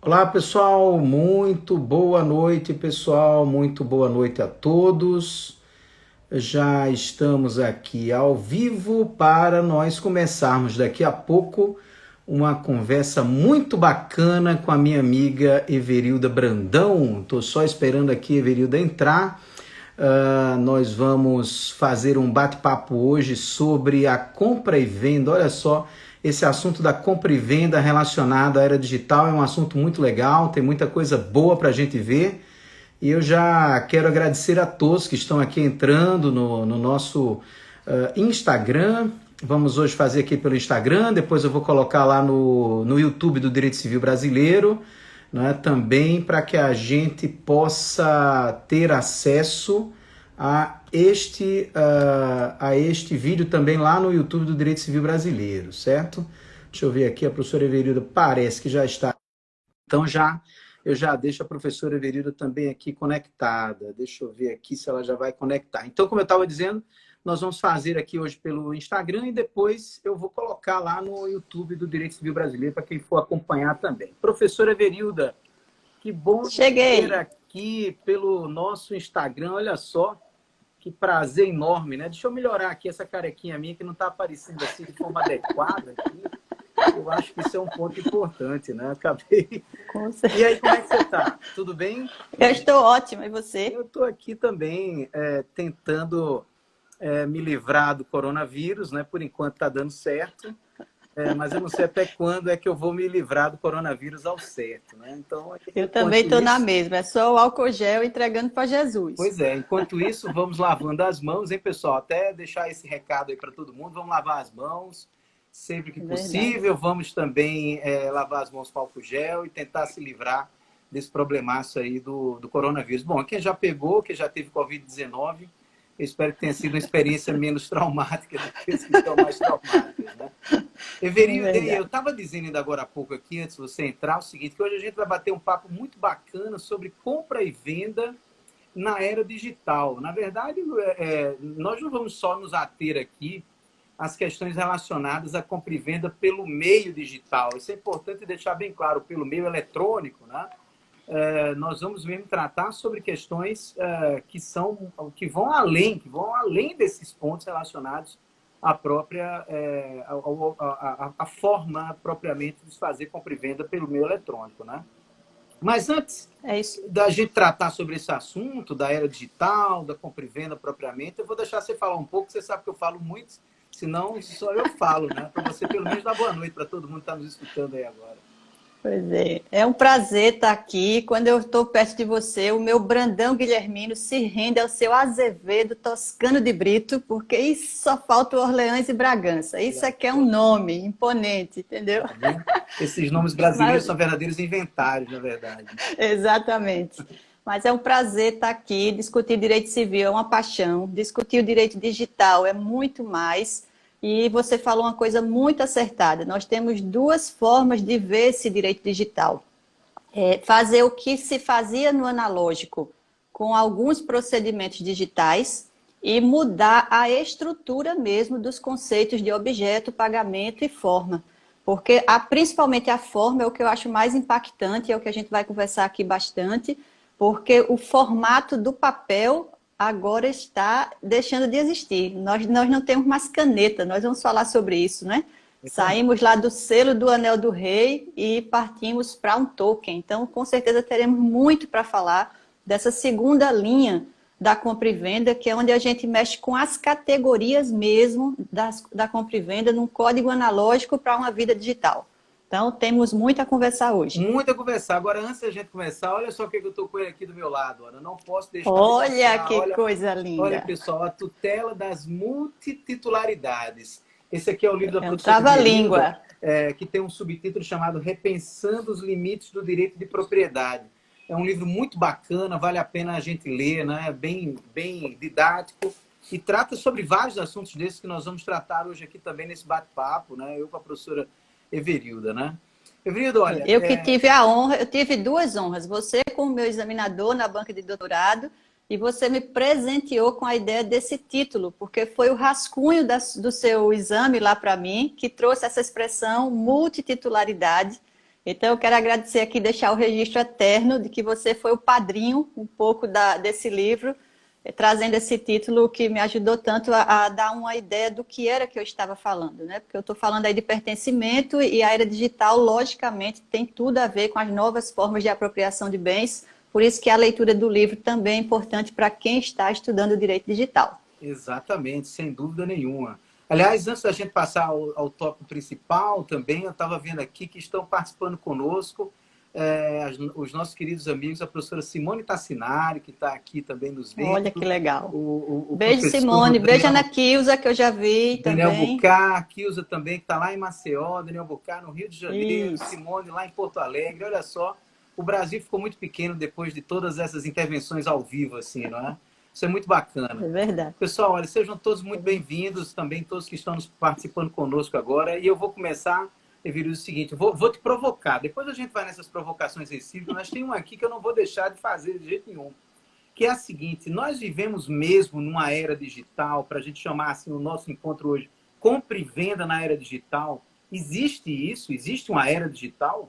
Olá, pessoal, muito boa noite, pessoal, muito boa noite a todos. Já estamos aqui ao vivo para nós começarmos daqui a pouco uma conversa muito bacana com a minha amiga Everilda Brandão. Estou só esperando aqui a Everilda entrar. Nós vamos fazer um bate-papo hoje sobre a compra e venda. Olha só, esse assunto da compra e venda relacionado à era digital é um assunto muito legal, tem muita coisa boa para a gente ver. E eu já quero agradecer a todos que estão aqui entrando no nosso Instagram. Vamos hoje fazer aqui pelo Instagram, depois eu vou colocar lá no YouTube do Direito Civil Brasileiro, né, também para que a gente possa ter acesso a este vídeo também lá no YouTube do Direito Civil Brasileiro, certo? Deixa eu ver aqui, a professora Everilda parece que já está. Então eu já deixo a professora Everilda também aqui conectada. Deixa eu ver aqui se ela já vai conectar. Então, como eu estava dizendo, nós vamos fazer aqui hoje pelo Instagram e depois eu vou colocar lá no YouTube do Direito Civil Brasileiro para quem for acompanhar também. Professora Everilda, que bom ter Cheguei. aqui pelo nosso Instagram. Olha só, que prazer enorme, né? Deixa eu melhorar aqui essa carequinha minha que não está aparecendo assim de forma adequada aqui. Eu acho que isso é um ponto importante, né? Acabei. E aí, como é que você está? Tudo bem? Eu estou ótima, e você? Eu estou aqui também tentando me livrar do coronavírus, né? Por enquanto está dando certo, mas eu não sei até quando é que eu vou me livrar do coronavírus ao certo, né? Então, Eu também enquanto estou na isso, mesma. É só o álcool gel entregando para Jesus. pois é, enquanto isso, vamos lavando as mãos, hein, pessoal? Até deixar esse recado aí para todo mundo, vamos lavar as mãos sempre que Verdade. possível, vamos também lavar as mãos com álcool gel e tentar se livrar desse problemaço aí do coronavírus. Bom, quem já pegou, quem já teve Covid-19, eu espero que tenha sido uma experiência menos traumática do que as que estão mais traumáticas, né? É Everilda, eu verdade. estava dizendo ainda agora há pouco aqui, antes de você entrar, o seguinte, que hoje a gente vai bater um papo muito bacana sobre compra e venda na era digital. Na verdade, nós não vamos só nos ater aqui às questões relacionadas à compra e venda pelo meio digital. Isso é importante deixar bem claro, pelo meio eletrônico, né? Nós vamos mesmo tratar sobre questões que vão além desses pontos relacionados à própria a forma propriamente de se fazer compra e venda pelo meio eletrônico, né? Mas antes É isso. da gente tratar sobre esse assunto, da era digital, da compra e venda propriamente, eu vou deixar você falar um pouco, você sabe que eu falo muito, senão só eu falo, né? Para você pelo menos dar boa noite para todo mundo que está nos escutando aí agora. Pois é. É um prazer estar aqui. Quando eu estou perto de você, o meu Brandão Guilhermino se rende ao seu Azevedo Toscano de Brito, porque isso só falta o Orleans e Bragança. Isso aqui é um nome imponente, entendeu? Tá vendo? Esses nomes brasileiros Mas são verdadeiros inventários, na verdade. exatamente. Mas é um prazer estar aqui. Discutir direito civil é uma paixão. Discutir o direito digital é muito mais. E você falou uma coisa muito acertada. Nós temos duas formas de ver esse direito digital. Fazer o que se fazia no analógico com alguns procedimentos digitais e mudar a estrutura mesmo dos conceitos de objeto, pagamento e forma. Porque principalmente a forma é o que eu acho mais impactante, é o que a gente vai conversar aqui bastante, porque o formato do papel agora está deixando de existir. Nós não temos mais caneta, nós vamos falar sobre isso, né? Saímos lá do selo do Anel do Rei e partimos para um token. Então, com certeza, teremos muito para falar dessa segunda linha da compra e venda, que é onde a gente mexe com as categorias mesmo da compra e venda, num código analógico para uma vida digital. Então, temos muito a conversar hoje. Muito a conversar. Agora, antes da gente começar, olha só o que eu estou com ele aqui do meu lado. Olha. Não posso deixar de Olha mostrar. que Olha, coisa olha, linda. pessoal, a tutela das multititularidades. Esse aqui é o livro da É um professora Everilda, trava-língua. que tem um subtítulo chamado Repensando os Limites do Direito de Propriedade. É um livro muito bacana, vale a pena a gente ler, né? Bem didático e trata sobre vários assuntos desses que nós vamos tratar hoje aqui também nesse bate-papo, né? Eu com a professora Everilda, né? Everilda, olha, Eu que tive a honra, eu tive duas honras. Você como meu examinador na banca de doutorado e você me presenteou com a ideia desse título, porque foi o rascunho do seu exame lá para mim que trouxe essa expressão multititularidade. Então, eu quero agradecer aqui, deixar o registro eterno de que você foi o padrinho um pouco desse livro, trazendo esse título que me ajudou tanto a dar uma ideia do que era que eu estava falando, né? Porque eu estou falando aí de pertencimento e a era digital, logicamente, tem tudo a ver com as novas formas de apropriação de bens, por isso que a leitura do livro também é importante para quem está estudando direito digital. Exatamente, sem dúvida nenhuma. Aliás, antes da gente passar ao tópico principal, também eu estava vendo aqui que estão participando conosco os nossos queridos amigos, a professora Simone Tassinari, que está aqui também nos vendo. Olha que legal. O Beijo, Simone. Beijo, Ana Kilza, que eu já vi Daniel também. Bucar, Kilza também, que está lá em Maceió, Daniel Bucar no Rio de Janeiro, Isso. Simone lá em Porto Alegre. Olha só, o Brasil ficou muito pequeno depois de todas essas intervenções ao vivo, assim, não é? Isso é muito bacana. É verdade. Pessoal, olha, sejam todos muito bem-vindos, também todos que estão participando conosco agora. E eu vou começar, Evílio, o seguinte, vou te provocar. Depois a gente vai nessas provocações recíprocas, mas tem uma aqui que eu não vou deixar de fazer de jeito nenhum, que é a seguinte: nós vivemos mesmo numa era digital, para a gente chamar assim o nosso encontro hoje, compra e venda na era digital. Existe isso? Existe uma era digital?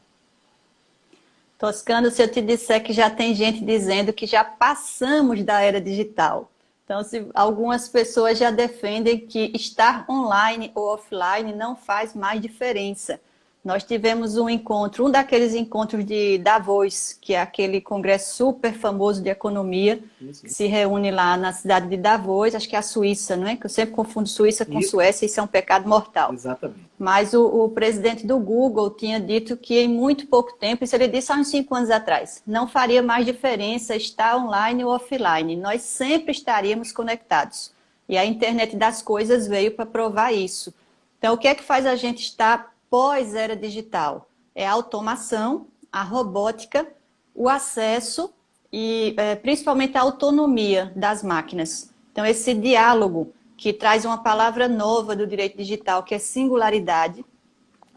Toscano, se eu te disser que já tem gente dizendo que já passamos da era digital. Então, algumas pessoas já defendem que estar online ou offline não faz mais diferença. Nós tivemos um encontro, um daqueles encontros de Davos, que é aquele congresso super famoso de economia, que se reúne lá na cidade de Davos, acho que é a Suíça, não é? Que eu sempre confundo Suíça com Suécia, isso é um pecado mortal. Exatamente. Mas o presidente do Google tinha dito que em muito pouco tempo, isso ele disse há uns 5 anos atrás, não faria mais diferença estar online ou offline, nós sempre estaríamos conectados. E a internet das coisas veio para provar isso. Então, o que é que faz a gente estar pós-era digital? É a automação, a robótica, o acesso e principalmente a autonomia das máquinas. Então, esse diálogo que traz uma palavra nova do direito digital, que é singularidade,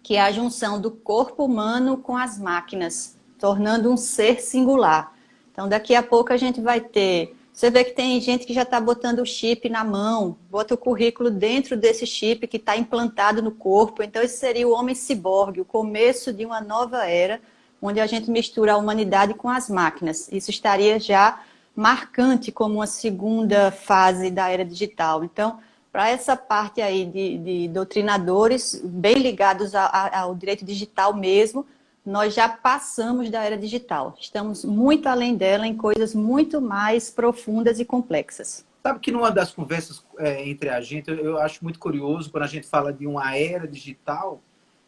que é a junção do corpo humano com as máquinas, tornando um ser singular. Então, daqui a pouco a gente vai ter... Você vê que tem gente que já está botando o chip na mão, bota o currículo dentro desse chip que está implantado no corpo. Então, esse seria o homem ciborgue, o começo de uma nova era, onde a gente mistura a humanidade com as máquinas. Isso estaria já marcante como uma segunda fase da era digital. Então, para essa parte aí de doutrinadores, bem ligados ao direito digital mesmo, nós já passamos da era digital. Estamos muito além dela em coisas muito mais profundas e complexas. Sabe que numa das conversas entre a gente, eu acho muito curioso quando a gente fala de uma era digital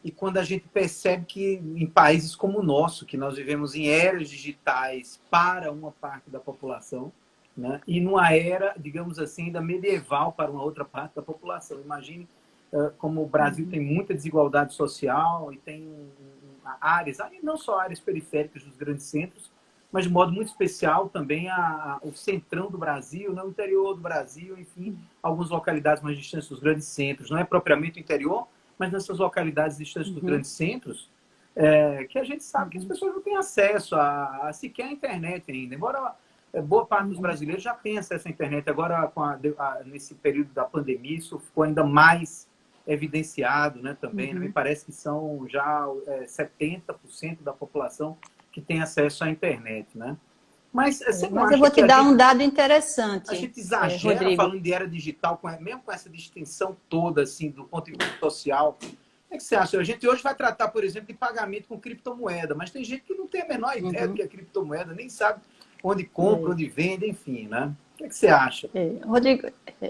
e quando a gente percebe que em países como o nosso, que nós vivemos em eras digitais para uma parte da população, né? E numa era, digamos assim, da medieval para uma outra parte da população. Imagine como o Brasil tem muita desigualdade social e tem áreas, não só áreas periféricas dos grandes centros, mas de modo muito especial também o centrão do Brasil, né? O interior do Brasil, enfim, algumas localidades mais distantes dos grandes centros. Não é propriamente o interior, mas nessas localidades distantes dos grandes centros, que a gente sabe que as pessoas não têm acesso a sequer a internet ainda. Embora boa parte dos brasileiros já tenha acesso à internet. Agora, nesse período da pandemia, isso ficou ainda mais evidenciado, né, também. Me parece que são já 70% da população que tem acesso à internet, né? Mas eu vou te dar um dado interessante. A gente exagera Rodrigo, falando de era digital, mesmo com essa distinção toda, assim, do ponto de vista social. O que você acha? A gente hoje vai tratar, por exemplo, de pagamento com criptomoeda, mas tem gente que não tem a menor ideia do que é criptomoeda, nem sabe onde compra, onde vende, enfim, né? O que você acha? Rodrigo,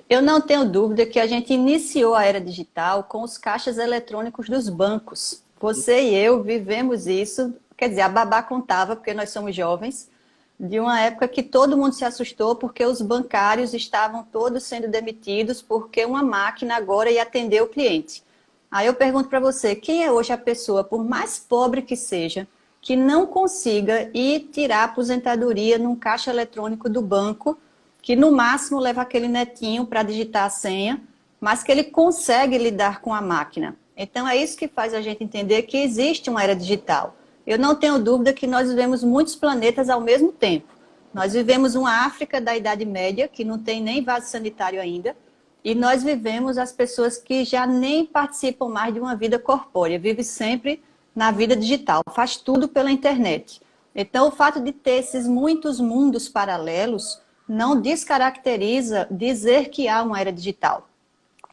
eu não tenho dúvida que a gente iniciou a era digital com os caixas eletrônicos dos bancos. Você e eu vivemos isso, quer dizer, a babá contava, porque nós somos jovens, de uma época que todo mundo se assustou porque os bancários estavam todos sendo demitidos porque uma máquina agora ia atender o cliente. Aí eu pergunto para você, quem é hoje a pessoa, por mais pobre que seja, que não consiga ir tirar a aposentadoria num caixa eletrônico do banco, que no máximo leva aquele netinho para digitar a senha, mas que ele consegue lidar com a máquina? Então é isso que faz a gente entender que existe uma era digital. Eu não tenho dúvida que nós vivemos muitos planetas ao mesmo tempo. Nós vivemos uma África da Idade Média, que não tem nem vaso sanitário ainda, e nós vivemos as pessoas que já nem participam mais de uma vida corpórea, vivem sempre na vida digital, faz tudo pela internet. Então, o fato de ter esses muitos mundos paralelos não descaracteriza dizer que há uma era digital.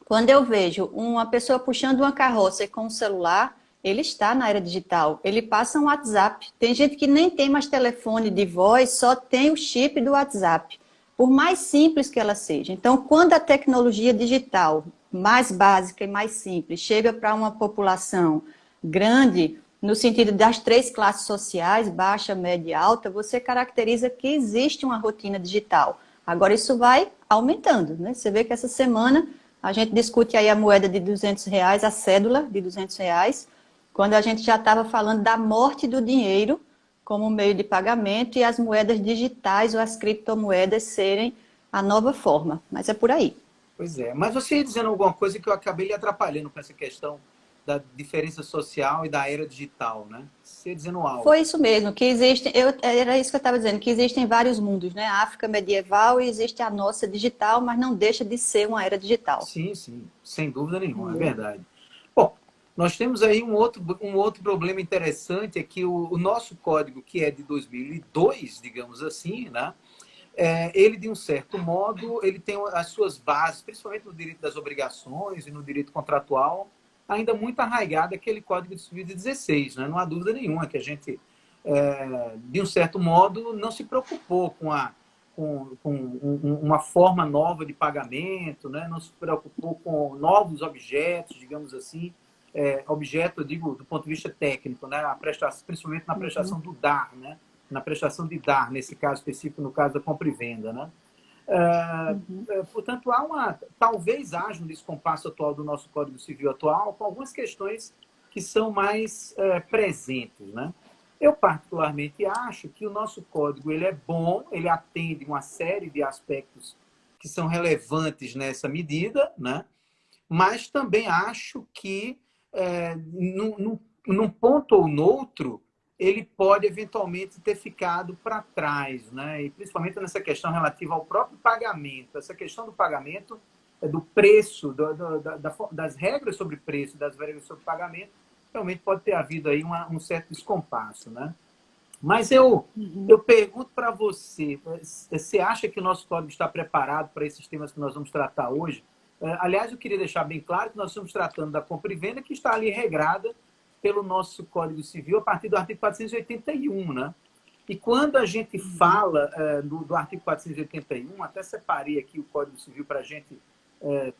Quando eu vejo uma pessoa puxando uma carroça com um celular, ele está na era digital. Ele passa um WhatsApp. Tem gente que nem tem mais telefone de voz, só tem o chip do WhatsApp, por mais simples que ela seja. Então, quando a tecnologia digital mais básica e mais simples chega para uma população grande, no sentido das três classes sociais, baixa, média e alta, você caracteriza que existe uma rotina digital. Agora, isso vai aumentando, né? Você vê que essa semana a gente discute aí a moeda de R$ 200, a cédula de R$ 200, quando a gente já estava falando da morte do dinheiro como meio de pagamento e as moedas digitais ou as criptomoedas serem a nova forma. Mas é por aí. Pois é. Mas você ia dizendo alguma coisa que eu acabei lhe atrapalhando com essa questão da diferença social e da era digital, né? Você ia dizendo algo. Foi isso mesmo, que existem, era isso que eu estava dizendo, que existem vários mundos, né? A África medieval e existe a nossa digital, mas não deixa de ser uma era digital. Sim, sim, sem dúvida nenhuma, é verdade. Bom, nós temos aí um outro problema interessante, é que o nosso código, que é de 2002, digamos assim, né? Ele, de um certo modo, ele tem as suas bases, principalmente no direito das obrigações e no direito contratual, ainda muito arraigado aquele Código Civil de 16, né? Não há dúvida nenhuma que a gente, de um certo modo, não se preocupou com uma forma nova de pagamento, né? Não se preocupou com novos objetos, digamos assim, objeto, eu digo, do ponto de vista técnico, né? A prestação, principalmente na prestação do DAR, né? Na prestação de DAR, nesse caso específico, no caso da compra e venda, né? Portanto, talvez haja um descompasso atual do nosso Código Civil atual com algumas questões que são mais presentes, né? Eu, particularmente, acho que o nosso código ele é bom, ele atende uma série de aspectos que são relevantes nessa medida, né? Mas também acho que, num ponto ou noutro, ele pode eventualmente ter ficado para trás, né? E principalmente nessa questão relativa ao próprio pagamento. Essa questão do pagamento, do preço, das regras sobre preço, das regras sobre pagamento, realmente pode ter havido aí um certo descompasso, né? Mas eu pergunto para você, você acha que o nosso código está preparado para esses temas que nós vamos tratar hoje? Aliás, eu queria deixar bem claro que nós estamos tratando da compra e venda, que está ali regrada pelo nosso Código Civil a partir do artigo 481, né? E quando a gente fala do artigo 481, até separei aqui o Código Civil para a gente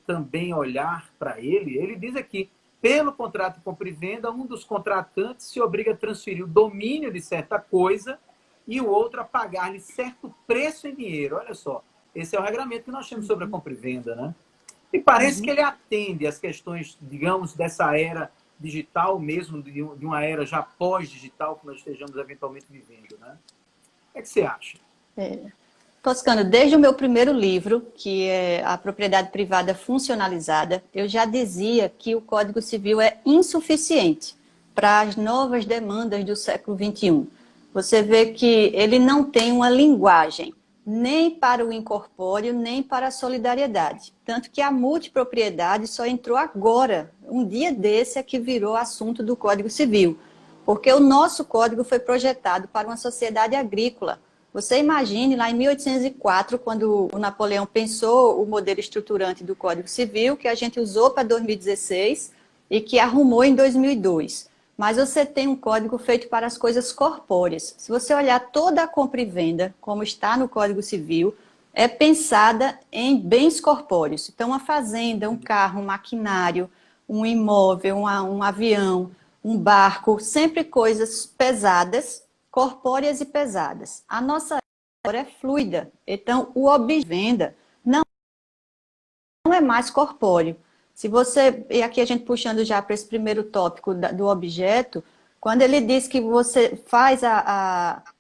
também olhar para ele, ele diz aqui: pelo contrato de compra e venda, um dos contratantes se obriga a transferir o domínio de certa coisa e o outro a pagar-lhe certo preço em dinheiro. Olha só, esse é o regramento que nós temos sobre a compra e venda, né? E parece que ele atende às questões, digamos, dessa era digital mesmo, de uma era já pós-digital que nós estejamos eventualmente vivendo, né? O que você acha? Toscano, desde o meu primeiro livro, que é A Propriedade Privada Funcionalizada, eu já dizia que o Código Civil é insuficiente para as novas demandas do século XXI. Você vê que ele não tem uma linguagem nem para o incorpóreo, nem para a solidariedade. Tanto que a multipropriedade só entrou agora, um dia desse é que virou assunto do Código Civil, porque o nosso código foi projetado para uma sociedade agrícola. Você imagine lá em 1804, quando o Napoleão pensou o modelo estruturante do Código Civil, que a gente usou para 2016 e que arrumou em 2002. Mas você tem um código feito para as coisas corpóreas. Se você olhar toda a compra e venda, como está no Código Civil, é pensada em bens corpóreos. Então, uma fazenda, um carro, um maquinário, um imóvel, um avião, um barco, sempre coisas pesadas, corpóreas e pesadas. A nossa era é fluida, então o objeto de venda não é mais corpóreo. Se você, e aqui a gente puxando já para esse primeiro tópico do objeto, quando ele diz que você faz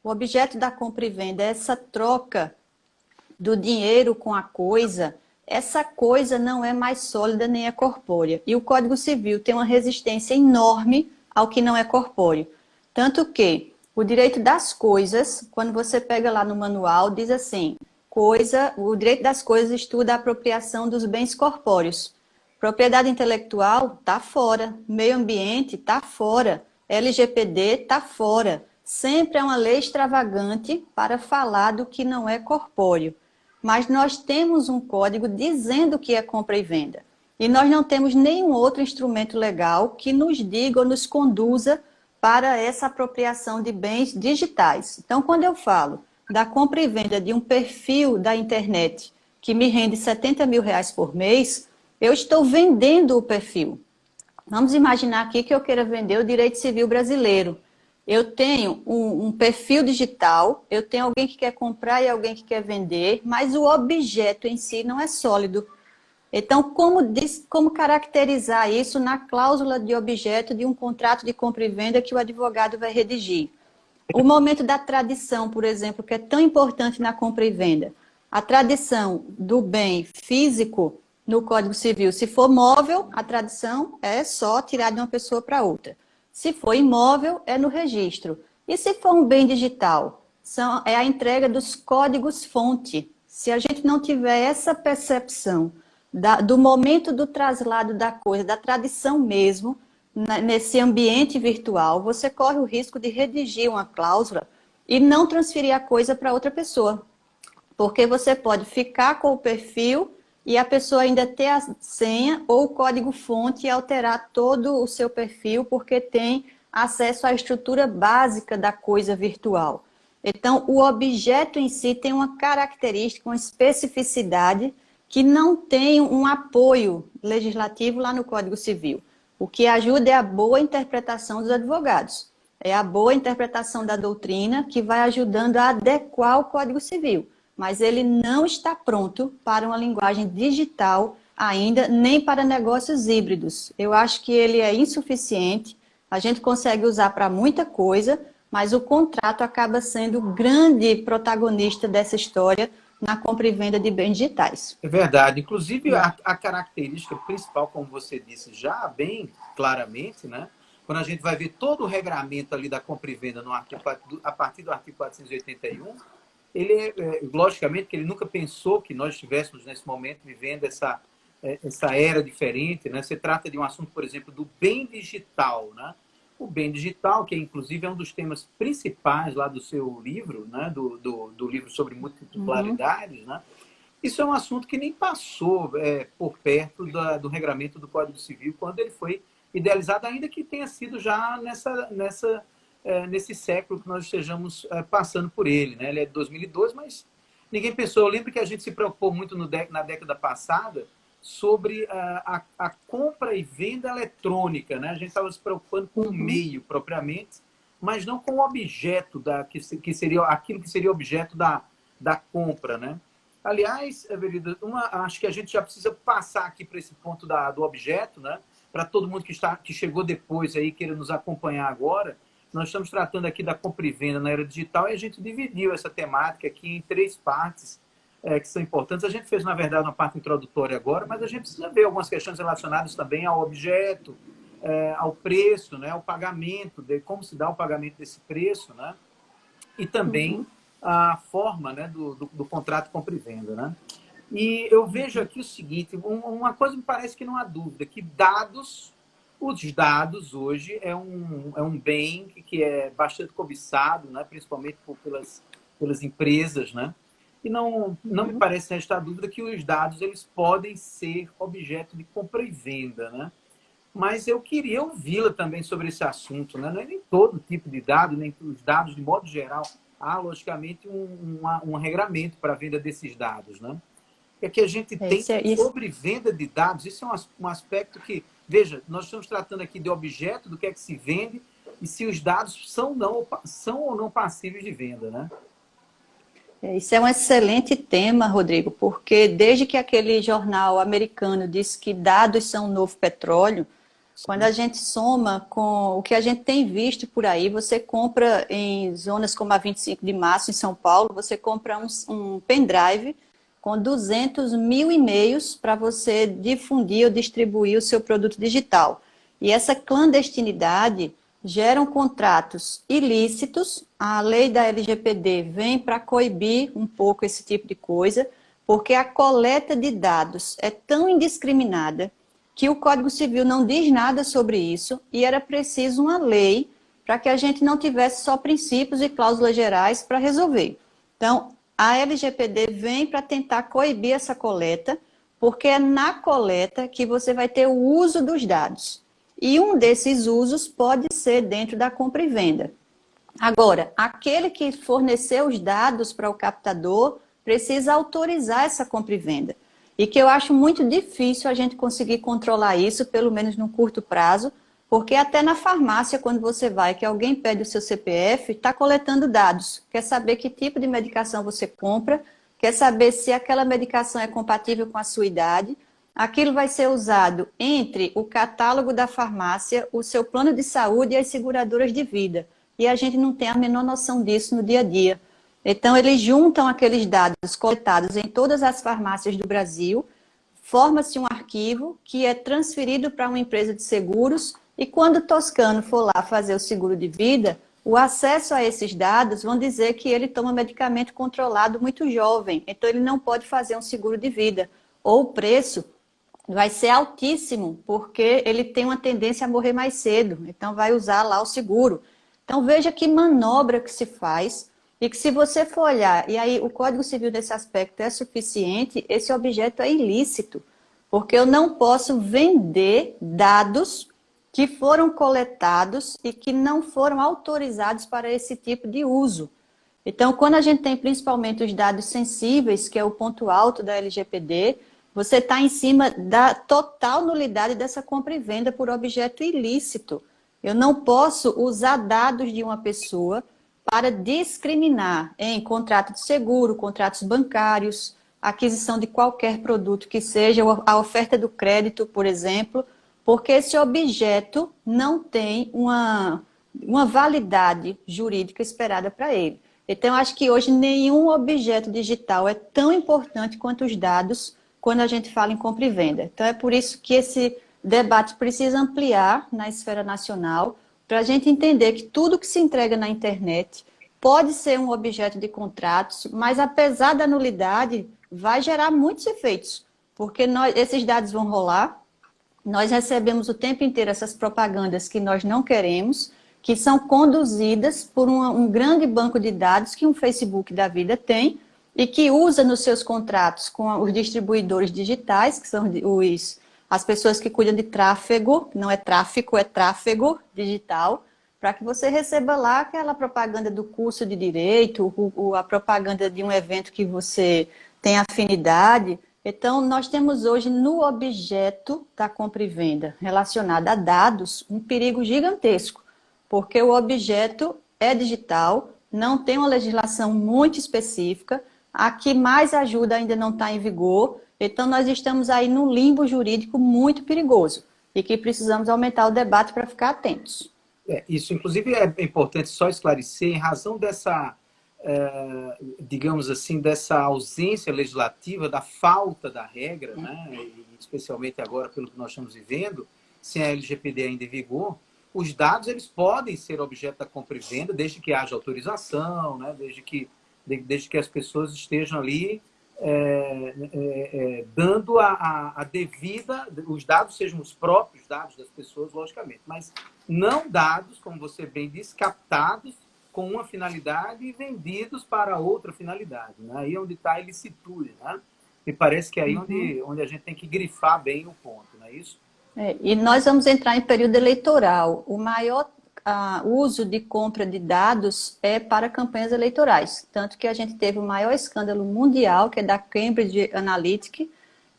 o objeto da compra e venda, essa troca do dinheiro com a coisa, essa coisa não é mais sólida nem é corpórea. E o Código Civil tem uma resistência enorme ao que não é corpóreo. Tanto que o direito das coisas, quando você pega lá no manual, diz assim, o direito das coisas estuda a apropriação dos bens corpóreos. Propriedade intelectual está fora, meio ambiente está fora. LGPD está fora. Sempre é uma lei extravagante para falar do que não é corpóreo. Mas nós temos um código dizendo que é compra e venda. E nós não temos nenhum outro instrumento legal que nos diga ou nos conduza para essa apropriação de bens digitais. Então, quando eu falo da compra e venda de um perfil da internet que me rende R$ 70.000 por mês, eu estou vendendo o perfil. Vamos imaginar aqui que eu queira vender o direito civil brasileiro. Eu tenho um perfil digital, eu tenho alguém que quer comprar e alguém que quer vender, mas o objeto em si não é sólido. Então, como caracterizar isso na cláusula de objeto de um contrato de compra e venda que o advogado vai redigir? O momento da tradição, por exemplo, que é tão importante na compra e venda. A tradição do bem físico no Código Civil, se for móvel, a tradição é só tirar de uma pessoa para outra. Se for imóvel, é no registro. E se for um bem digital? É a entrega dos códigos-fonte. Se a gente não tiver essa percepção do momento do traslado da coisa, da tradição mesmo, nesse ambiente virtual, você corre o risco de redigir uma cláusula e não transferir a coisa para outra pessoa. Porque você pode ficar com o perfil e a pessoa ainda ter a senha ou o código-fonte e alterar todo o seu perfil porque tem acesso à estrutura básica da coisa virtual. Então, o objeto em si tem uma característica, uma especificidade que não tem um apoio legislativo lá no Código Civil. O que ajuda é a boa interpretação dos advogados. É a boa interpretação da doutrina que vai ajudando a adequar o Código Civil. Mas ele não está pronto para uma linguagem digital ainda, nem para negócios híbridos. Eu acho que ele é insuficiente, a gente consegue usar para muita coisa, mas o contrato acaba sendo o grande protagonista dessa história na compra e venda de bens digitais. É verdade. Inclusive, a característica principal, como você disse já bem claramente, né? Quando a gente vai ver todo o regramento ali da compra e venda no artigo, a partir do artigo 481, ele logicamente que ele nunca pensou que nós estivéssemos nesse momento vivendo essa era diferente, né? Se trata de um assunto, por exemplo, do bem digital, né? O bem digital, que inclusive é um dos temas principais lá do seu livro, né? do livro sobre multipolaridades, né? Isso é um assunto que nem passou por perto do regramento do Código Civil quando ele foi idealizado, ainda que tenha sido já nesse século que nós estejamos passando por ele, né? Ele é de 2002, mas ninguém pensou. Eu lembro que a gente se preocupou muito na década passada sobre a compra e venda eletrônica, né? A gente estava se preocupando com o meio propriamente, mas não com o objeto que seria aquilo que seria objeto da compra, né? Aliás, Everida, acho que a gente já precisa passar aqui para esse ponto do objeto, né? Para todo mundo que chegou depois aí, queira nos acompanhar agora. Nós estamos tratando aqui da compra e venda na era digital e a gente dividiu essa temática aqui em 3 partes que são importantes. A gente fez, na verdade, uma parte introdutória agora, mas a gente precisa ver algumas questões relacionadas também ao objeto, ao preço, né? Ao pagamento, como se dá o pagamento desse preço, né? E também a forma, né, do contrato de compra e venda, né? E eu vejo aqui o seguinte, uma coisa me parece que não há dúvida, que os dados hoje é um bem que é bastante cobiçado, né? Principalmente pelas empresas, né? E não me parece restar dúvida que os dados eles podem ser objeto de compra e venda, né? Mas eu queria ouvi-la também sobre esse assunto, né? Não é nem todo tipo de dado, nem os dados de modo geral. Há, logicamente, um regramento para a venda desses dados, né? É que a gente tem sobre venda de dados, isso é um aspecto que, veja, nós estamos tratando aqui de objeto, do que é que se vende, e se os dados são ou não passíveis de venda, né? Isso é um excelente tema, Rodrigo, porque desde que aquele jornal americano disse que dados são o novo petróleo, quando a gente soma com o que a gente tem visto por aí, você compra em zonas como a 25 de março, em São Paulo, você compra um pendrive com 200 mil e-mails para você difundir ou distribuir o seu produto digital. E essa clandestinidade geram contratos ilícitos. A lei da LGPD vem para coibir um pouco esse tipo de coisa, porque a coleta de dados é tão indiscriminada que o Código Civil não diz nada sobre isso e era preciso uma lei para que a gente não tivesse só princípios e cláusulas gerais para resolver. Então, a LGPD vem para tentar coibir essa coleta, porque é na coleta que você vai ter o uso dos dados. E um desses usos pode ser dentro da compra e venda. Agora, aquele que forneceu os dados para o captador precisa autorizar essa compra e venda. E que eu acho muito difícil a gente conseguir controlar isso, pelo menos no curto prazo, porque até na farmácia, quando você vai, que alguém pede o seu CPF, está coletando dados. Quer saber que tipo de medicação você compra, quer saber se aquela medicação é compatível com a sua idade. Aquilo vai ser usado entre o catálogo da farmácia, o seu plano de saúde e as seguradoras de vida. E a gente não tem a menor noção disso no dia a dia. Então, eles juntam aqueles dados coletados em todas as farmácias do Brasil, forma-se um arquivo que é transferido para uma empresa de seguros e quando o toscano for lá fazer o seguro de vida, o acesso a esses dados vão dizer que ele toma medicamento controlado muito jovem, então ele não pode fazer um seguro de vida. Ou o preço vai ser altíssimo, porque ele tem uma tendência a morrer mais cedo, então vai usar lá o seguro. Então veja que manobra que se faz e que se você for olhar, e aí o Código Civil nesse aspecto é suficiente, esse objeto é ilícito, porque eu não posso vender dados que foram coletados e que não foram autorizados para esse tipo de uso. Então, quando a gente tem principalmente os dados sensíveis, que é o ponto alto da LGPD, você está em cima da total nulidade dessa compra e venda por objeto ilícito. Eu não posso usar dados de uma pessoa para discriminar em contrato de seguro, contratos bancários, aquisição de qualquer produto que seja, a oferta do crédito, por exemplo, porque esse objeto não tem uma validade jurídica esperada para ele. Então, acho que hoje nenhum objeto digital é tão importante quanto os dados quando a gente fala em compra e venda. Então, é por isso que esse debate precisa ampliar na esfera nacional, para a gente entender que tudo que se entrega na internet pode ser um objeto de contratos, mas apesar da nulidade, vai gerar muitos efeitos, porque esses dados vão rolar, nós recebemos o tempo inteiro essas propagandas que nós não queremos, que são conduzidas por um grande banco de dados que um Facebook da vida tem e que usa nos seus contratos com os distribuidores digitais, que são as pessoas que cuidam de tráfego, não é tráfico, é tráfego digital, para que você receba lá aquela propaganda do curso de direito, a propaganda de um evento que você tem afinidade. Então, nós temos hoje no objeto da compra e venda relacionado a dados um perigo gigantesco, porque o objeto é digital, não tem uma legislação muito específica, a que mais ajuda ainda não está em vigor, então nós estamos aí num limbo jurídico muito perigoso e que precisamos aumentar o debate para ficar atentos. Isso, inclusive, é importante só esclarecer, em razão dessa, digamos assim, dessa ausência legislativa, da falta da regra, né, especialmente agora pelo que nós estamos vivendo, sem a LGPD ainda em vigor, os dados eles podem ser objeto da compra e venda, desde que haja autorização, né, desde que as pessoas estejam ali dando a devida, os dados sejam os próprios dados das pessoas, logicamente, mas não dados, como você bem disse, captados com uma finalidade e vendidos para outra finalidade. Né? Aí é onde está a ilicitude. Né? Me parece que é aí onde a gente tem que grifar bem o ponto, não é isso? E nós vamos entrar em período eleitoral. O maior uso de compra de dados é para campanhas eleitorais. Tanto que a gente teve o maior escândalo mundial, que é da Cambridge Analytica,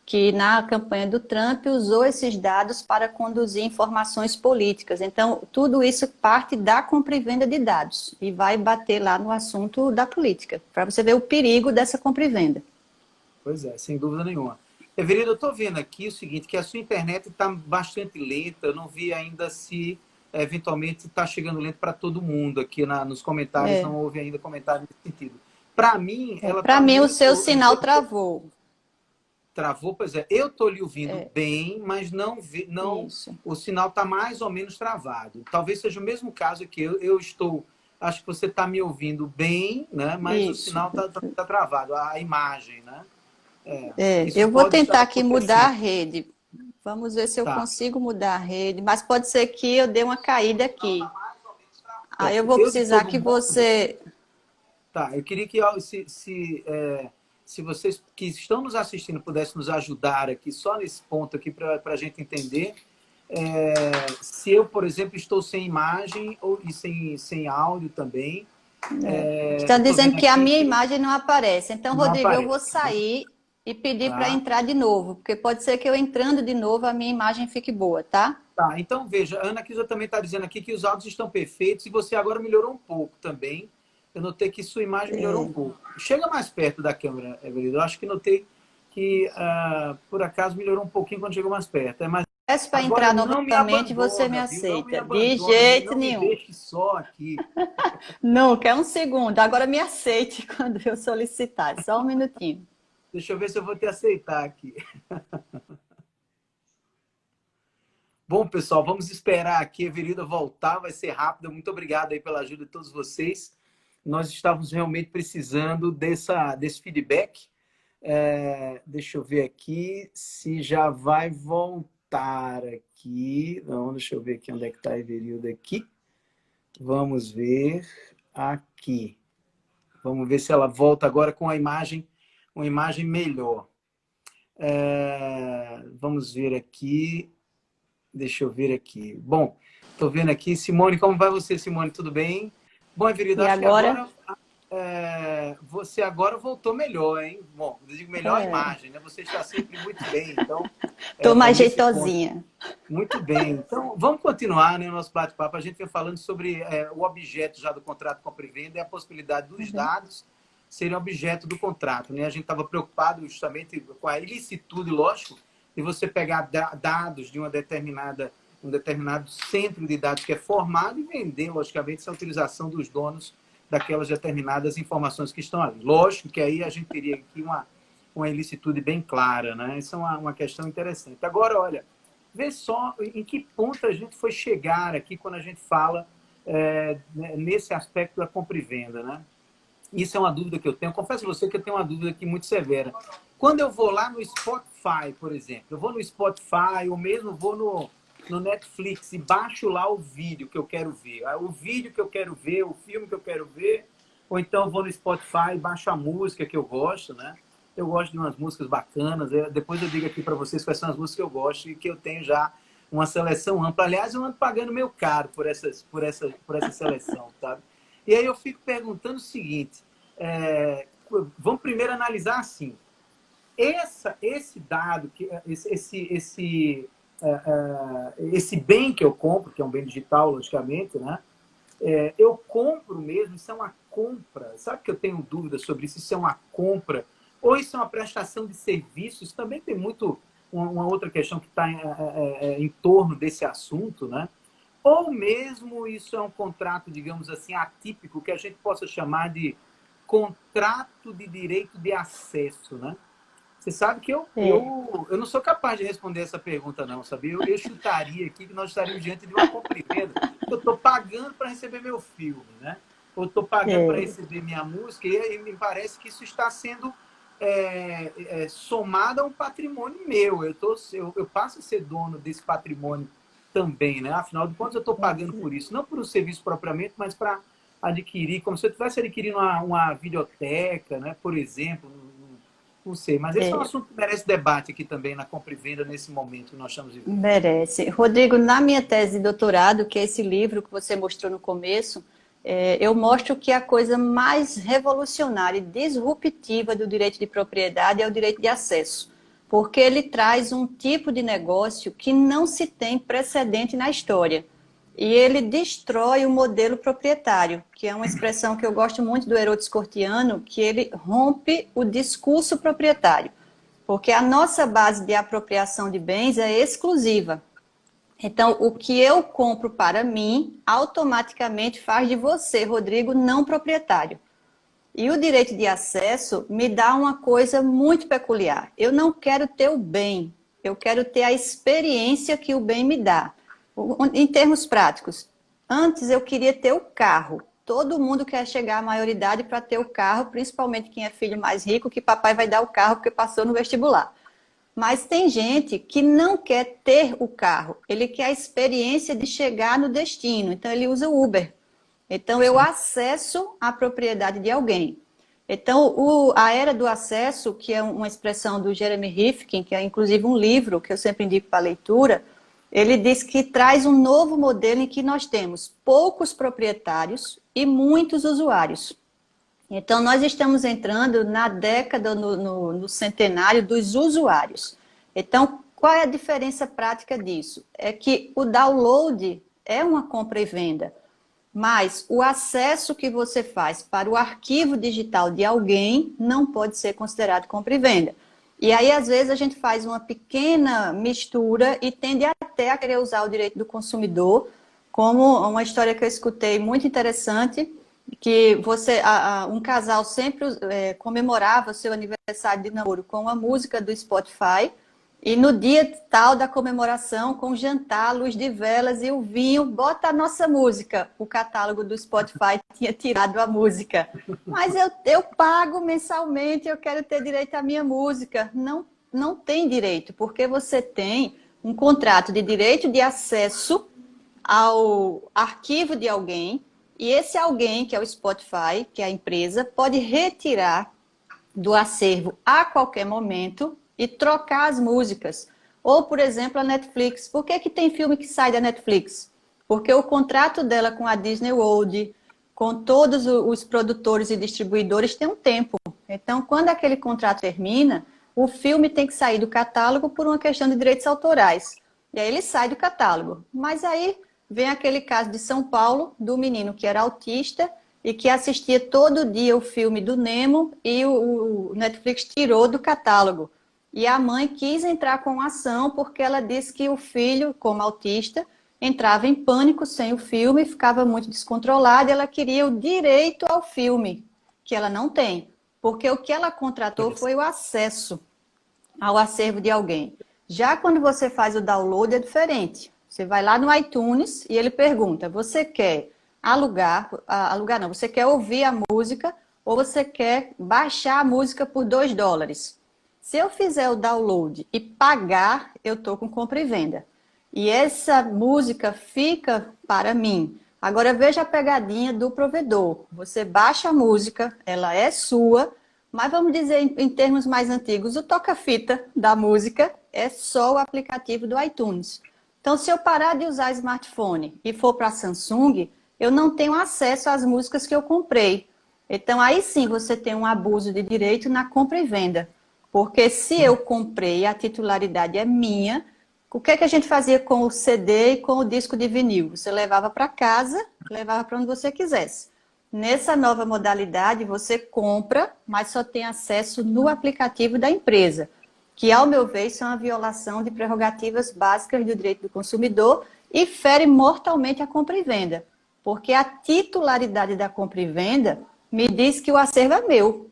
que na campanha do Trump usou esses dados para conduzir informações políticas. Então, tudo isso parte da compra e venda de dados e vai bater lá no assunto da política, para você ver o perigo dessa compra e venda. Pois é, sem dúvida nenhuma. Everilda, eu estou vendo aqui o seguinte, que a sua internet está bastante lenta, eu não vi ainda se eventualmente está chegando lento para todo mundo aqui nos comentários, não houve ainda comentário nesse sentido. Para mim, ela para mim, o seu sinal travou. Travou, pois é. Eu estou lhe ouvindo bem, mas não o sinal está mais ou menos travado. Talvez seja o mesmo caso que eu estou. Acho que você está me ouvindo bem, né? Mas o sinal está travado, a imagem, né? Eu vou tentar aqui mudar a rede. Vamos ver se eu consigo mudar a rede. Mas pode ser que eu dê uma caída aqui. Aí eu vou eu de precisar todo que modo, você... tá, eu queria que se vocês que estão nos assistindo pudessem nos ajudar aqui, só nesse ponto aqui, para a gente entender, se eu, por exemplo, estou sem imagem e sem áudio também, Estão eu estou dizendo vendo que a aqui minha que imagem não aparece. Então, não Rodrigo, eu vou aparece, né? sair e pedir para Tá? entrar de novo, porque pode ser que eu entrando de novo a minha imagem fique boa, tá? Tá, então veja, a Ana Kisa também está dizendo aqui que os áudios estão perfeitos e você agora melhorou um pouco também. Eu notei que sua imagem melhorou um pouco. Chega mais perto da câmera, Evelyn. Eu acho que notei que, por acaso, melhorou um pouquinho quando chegou mais perto. Mas Peço para agora entrar não me novamente e você me abandona, viu? Não me aceita. De abandona, jeito não me nenhum. deixe só aqui. Nunca, é um segundo. Agora me aceite quando eu solicitar. Só um minutinho. Deixa eu ver se eu vou te aceitar aqui. Bom, pessoal, vamos esperar aqui a Everilda voltar, vai ser rápido. Muito obrigado aí pela ajuda de todos vocês. Nós estávamos realmente precisando desse feedback. Deixa eu ver aqui se já vai voltar aqui. Não, deixa eu ver aqui onde é que está a Everilda aqui. Vamos ver aqui. Vamos ver se ela volta agora com uma imagem melhor. Vamos ver aqui. Deixa eu ver aqui. Bom, estou vendo aqui. Simone, como vai você, Simone? Tudo bem? Bom, Everildo, E acho que agora? agora você agora voltou melhor, hein? Bom, eu digo melhor imagem, né? Você está sempre muito bem, então, Estou mais nesse ponto. jeitosinha. Muito bem. Então, vamos continuar, né, o nosso bate-papo. A gente vem falando sobre o objeto já do contrato de compra e venda e a possibilidade dos dados serem objeto do contrato, né? A gente estava preocupado justamente com a ilicitude, lógico, de você pegar dados de um determinado centro de dados que é formado e vender, logicamente, essa utilização dos donos daquelas determinadas informações que estão ali. Lógico que aí a gente teria aqui uma ilicitude bem clara, né? Isso é uma questão interessante. Agora, olha, vê só em que ponto a gente foi chegar aqui quando a gente fala nesse aspecto da compra e venda, né? Isso é uma dúvida que eu tenho. Confesso a você que eu tenho uma dúvida aqui muito severa. Quando eu vou lá no Spotify, por exemplo, eu vou no Spotify ou mesmo vou no Netflix e baixo lá o vídeo que eu quero ver. O vídeo que eu quero ver, o filme que eu quero ver, ou então vou no Spotify e baixo a música que eu gosto, né? Eu gosto de umas músicas bacanas. Depois eu digo aqui para vocês quais são as músicas que eu gosto e que eu tenho já uma seleção ampla. Aliás, eu ando pagando meio caro por essa seleção, sabe? E aí eu fico perguntando o seguinte, vamos primeiro analisar assim, esse dado, esse bem que eu compro, que é um bem digital, logicamente, né? Eu compro mesmo, isso é uma compra. Sabe que eu tenho dúvida sobre isso? Isso é uma compra ou isso é uma prestação de serviços? Também tem muito uma outra questão que está em torno desse assunto, né? Ou mesmo isso é um contrato, digamos assim, atípico, que a gente possa chamar de contrato de direito de acesso, né? Você sabe que eu não sou capaz de responder essa pergunta, não, sabia? Eu chutaria aqui que nós estaríamos diante de uma compra e venda. Eu estou pagando para receber meu filme, né? Ou estou pagando para receber minha música e me parece que isso está sendo somado a um patrimônio meu. Eu passo a ser dono desse patrimônio também, né? Afinal de contas, eu estou pagando por isso, não por um serviço propriamente, mas para adquirir, como se eu estivesse adquirindo uma videoteca, né? Por exemplo, não sei, mas esse é um assunto que merece debate aqui também na compra e venda nesse momento que nós estamos vivendo. Merece. Rodrigo, na minha tese de doutorado, que é esse livro que você mostrou no começo, eu mostro que a coisa mais revolucionária e disruptiva do direito de propriedade é o direito de acesso, porque ele traz um tipo de negócio que não se tem precedente na história. E ele destrói o modelo proprietário, que é uma expressão que eu gosto muito do Herodes Cortiano, que ele rompe o discurso proprietário. Porque a nossa base de apropriação de bens é exclusiva. Então, o que eu compro para mim, automaticamente faz de você, Rodrigo, não proprietário. E o direito de acesso me dá uma coisa muito peculiar. Eu não quero ter o bem, eu quero ter a experiência que o bem me dá. Em termos práticos, antes eu queria ter o carro. Todo mundo quer chegar à maioridade para ter o carro, principalmente quem é filho mais rico, que papai vai dar o carro porque passou no vestibular. Mas tem gente que não quer ter o carro, ele quer a experiência de chegar no destino, então ele usa o Uber. Então, eu acesso a propriedade de alguém. Então, a era do acesso, que é uma expressão do Jeremy Rifkin, que é inclusive um livro que eu sempre indico para leitura, ele diz que traz um novo modelo em que nós temos poucos proprietários e muitos usuários. Então, nós estamos entrando na década, no centenário dos usuários. Então, qual é a diferença prática disso? É que o download é uma compra e venda, mas o acesso que você faz para o arquivo digital de alguém não pode ser considerado compra e venda. E aí, às vezes, a gente faz uma pequena mistura e tende até a querer usar o direito do consumidor, como uma história que eu escutei muito interessante, que um casal sempre comemorava seu aniversário de namoro com a música do Spotify, e no dia tal da comemoração, com jantar, luz de velas e o vinho, bota a nossa música. O catálogo do Spotify tinha tirado a música. Mas eu pago mensalmente, eu quero ter direito à minha música. Não, não tem direito, porque você tem um contrato de direito de acesso ao arquivo de alguém, e esse alguém, que é o Spotify, que é a empresa, pode retirar do acervo a qualquer momento e trocar as músicas. Ou, por exemplo, a Netflix. Por que tem filme que sai da Netflix? Porque o contrato dela com a Disney World, com todos os produtores e distribuidores, tem um tempo. Então, quando aquele contrato termina, o filme tem que sair do catálogo por uma questão de direitos autorais. E aí ele sai do catálogo. Mas aí vem aquele caso de São Paulo, do menino que era autista e que assistia todo dia o filme do Nemo e o Netflix tirou do catálogo. E a mãe quis entrar com ação porque ela disse que o filho, como autista, entrava em pânico sem o filme, ficava muito descontrolado e ela queria o direito ao filme, que ela não tem. Porque o que ela contratou foi o acesso ao acervo de alguém. Já quando você faz o download é diferente. Você vai lá no iTunes e ele pergunta, você quer alugar não, você quer ouvir a música ou você quer baixar a música por $2? Se eu fizer o download e pagar, eu estou com compra e venda. E essa música fica para mim. Agora veja a pegadinha do provedor. Você baixa a música, ela é sua, mas vamos dizer em termos mais antigos, o toca-fita da música é só o aplicativo do iTunes. Então, se eu parar de usar smartphone e for para a Samsung, eu não tenho acesso às músicas que eu comprei. Então, aí sim você tem um abuso de direito na compra e venda. Porque se eu comprei e a titularidade é minha, o que é que a gente fazia com o CD e com o disco de vinil? Você levava para casa, levava para onde você quisesse. Nessa nova modalidade, você compra, mas só tem acesso no aplicativo da empresa, que, ao meu ver, isso é uma violação de prerrogativas básicas do direito do consumidor e fere mortalmente a compra e venda. Porque a titularidade da compra e venda me diz que o acervo é meu.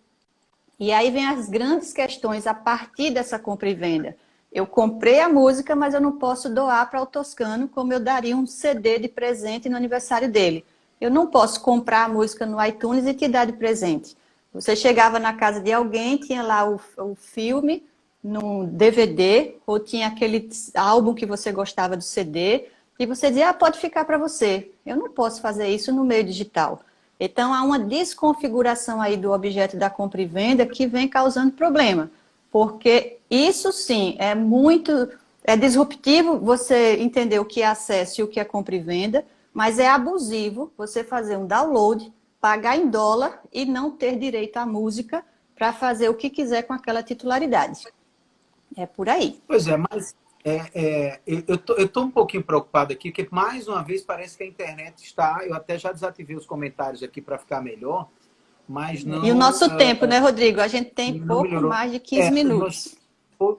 E aí vem as grandes questões a partir dessa compra e venda. Eu comprei a música, mas eu não posso doar para o Toscano como eu daria um CD de presente no aniversário dele. Eu não posso comprar a música no iTunes e te dar de presente. Você chegava na casa de alguém, tinha lá o filme no DVD, ou tinha aquele álbum que você gostava do CD, e você dizia, pode ficar para você. Eu não posso fazer isso no meio digital. Então, há uma desconfiguração aí do objeto da compra e venda que vem causando problema. Porque isso sim é disruptivo você entender o que é acesso e o que é compra e venda, mas é abusivo você fazer um download, pagar em dólar e não ter direito à música para fazer o que quiser com aquela titularidade. É por aí. Pois é, mas eu tô um pouquinho preocupado aqui, porque mais uma vez parece que a internet está. Eu até já desativei os comentários aqui para ficar melhor, mas não. E o nosso tempo, né, Rodrigo? A gente tem Não pouco melhorou. mais de 15 minutos.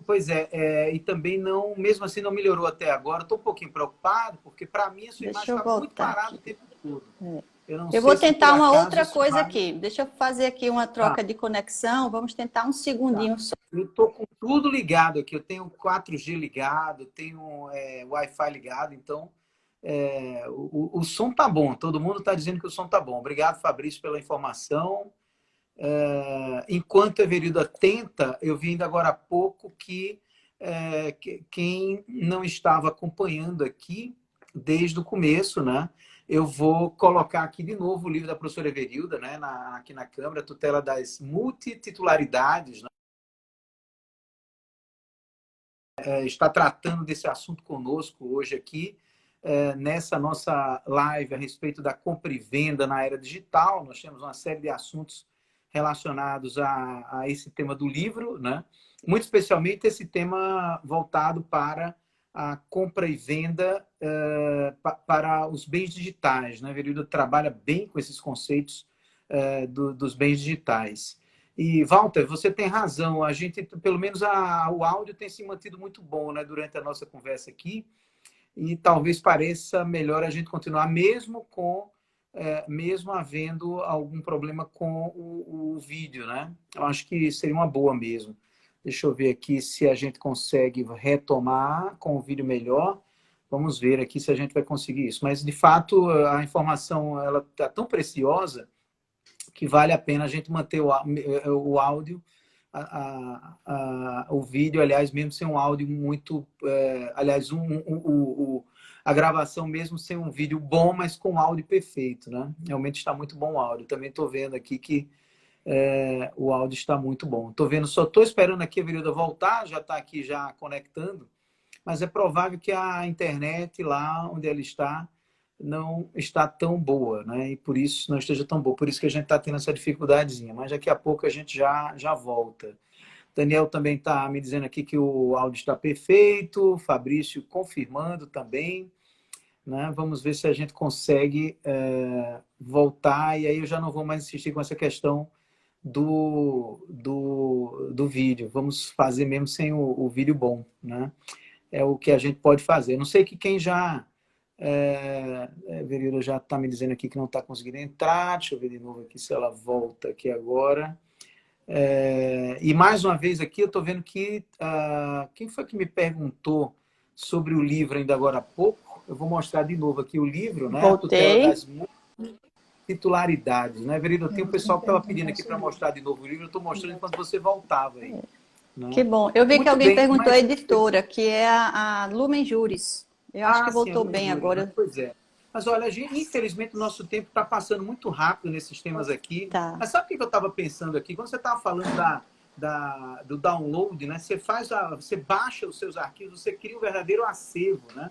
Pois é, e também não, mesmo assim não melhorou até agora. Estou um pouquinho preocupado, porque para mim a sua imagem Deixa eu está muito voltar parada aqui. o tempo todo. Eu não Eu sei vou se tentar por uma acaso outra isso coisa vai. aqui. Deixa eu fazer aqui uma troca de conexão. Vamos tentar um Tá. segundinho só. Eu estou com tudo ligado aqui. Eu tenho 4G ligado, tenho Wi-Fi ligado, então o som tá bom. Todo mundo está dizendo que o som tá bom. Obrigado, Fabrício, pela informação. Enquanto a Everilda tenta, eu vi ainda agora há pouco que quem não estava acompanhando aqui desde o começo, né? eu vou colocar aqui de novo o livro da professora Everilda, né, aqui na Câmara, Tutela das Multititularidades, né? Está tratando desse assunto conosco hoje aqui, nessa nossa live a respeito da compra e venda na era digital. Nós temos uma série de assuntos relacionados a esse tema do livro, né? Muito especialmente esse tema voltado para a compra e venda para os bens digitais, né? A Verilda trabalha bem com esses conceitos dos bens digitais. E, Walter, você tem razão, a gente, pelo menos o áudio tem se mantido muito bom, né, durante a nossa conversa aqui, e talvez pareça melhor a gente continuar mesmo havendo algum problema com o vídeo, né? Eu acho que seria uma boa mesmo. Deixa eu ver aqui se a gente consegue retomar com o vídeo melhor. Vamos ver aqui se a gente vai conseguir isso. Mas, de fato, a informação ela está tão preciosa que vale a pena a gente manter o áudio, o vídeo, aliás, mesmo sem um áudio muito... aliás, a gravação mesmo sem um vídeo bom, mas com áudio perfeito, né? Realmente está muito bom o áudio. Também estou vendo aqui que o áudio está muito bom. Só estou esperando aqui a Verilda voltar, já está aqui já conectando, mas é provável que a internet lá onde ela está não está tão boa, né? E por isso não esteja tão boa. Por isso que a gente está tendo essa dificuldadezinha. Mas daqui a pouco a gente já volta. Daniel também está me dizendo aqui que o áudio está perfeito. Fabrício confirmando também. Né? Vamos ver se a gente consegue voltar. E aí eu já não vou mais insistir com essa questão do vídeo. Vamos fazer mesmo sem o vídeo bom, né? É o que a gente pode fazer. Não sei que quem já... Verilda já está me dizendo aqui que não está conseguindo entrar. Deixa eu ver de novo aqui se ela volta aqui agora. E mais uma vez aqui eu estou vendo que... quem foi que me perguntou sobre o livro ainda agora há pouco? Eu vou mostrar de novo aqui o livro, né? Voltei. A Tutela das Multititularidades, né, Verilda? Tem um pessoal que estava pedindo aqui para mostrar de novo o livro. Eu estou mostrando enquanto você voltava aí. Né? Que bom. Eu vi Muito que alguém bem, perguntou a editora, que é a Lumen Juris. Eu acho que voltou sim, bem agora. né? Pois é. Mas olha, infelizmente o nosso tempo está passando muito rápido nesses temas aqui. Tá. Mas sabe o que eu estava pensando aqui? Quando você estava falando do download, né? Você baixa os seus arquivos, você cria um verdadeiro acervo, né?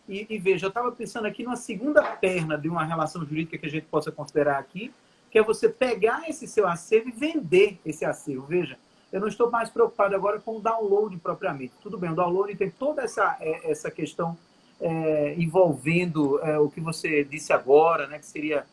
E veja, eu estava pensando aqui numa segunda perna de uma relação jurídica que a gente possa considerar aqui, que é você pegar esse seu acervo e vender esse acervo. Veja, eu não estou mais preocupado agora com o download propriamente. Tudo bem, o download tem toda essa questão envolvendo o que você disse agora, né, que seria,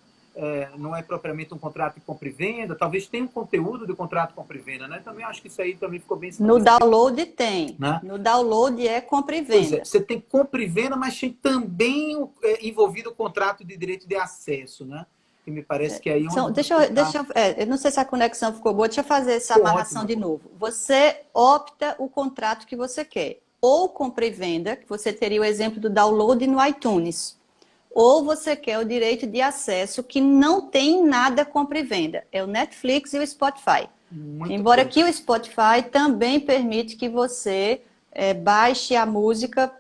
não é propriamente um contrato de compra e venda, talvez tenha um conteúdo do contrato de compra e venda, né? Também acho que isso aí também ficou bem No esclarecido. download tem. Né? No download é compra e Pois venda. você tem compra e venda, mas tem também envolvido o contrato de direito de acesso, né? Que me parece que aí... Eu não sei se a conexão ficou boa, deixa eu fazer essa amarração de novo. Você opta o contrato que você quer. Ou compra e venda, que você teria o exemplo do download no iTunes. Ou você quer o direito de acesso, que não tem nada compra e venda. É o Netflix e o Spotify. Embora que o Spotify também permite que você baixe a música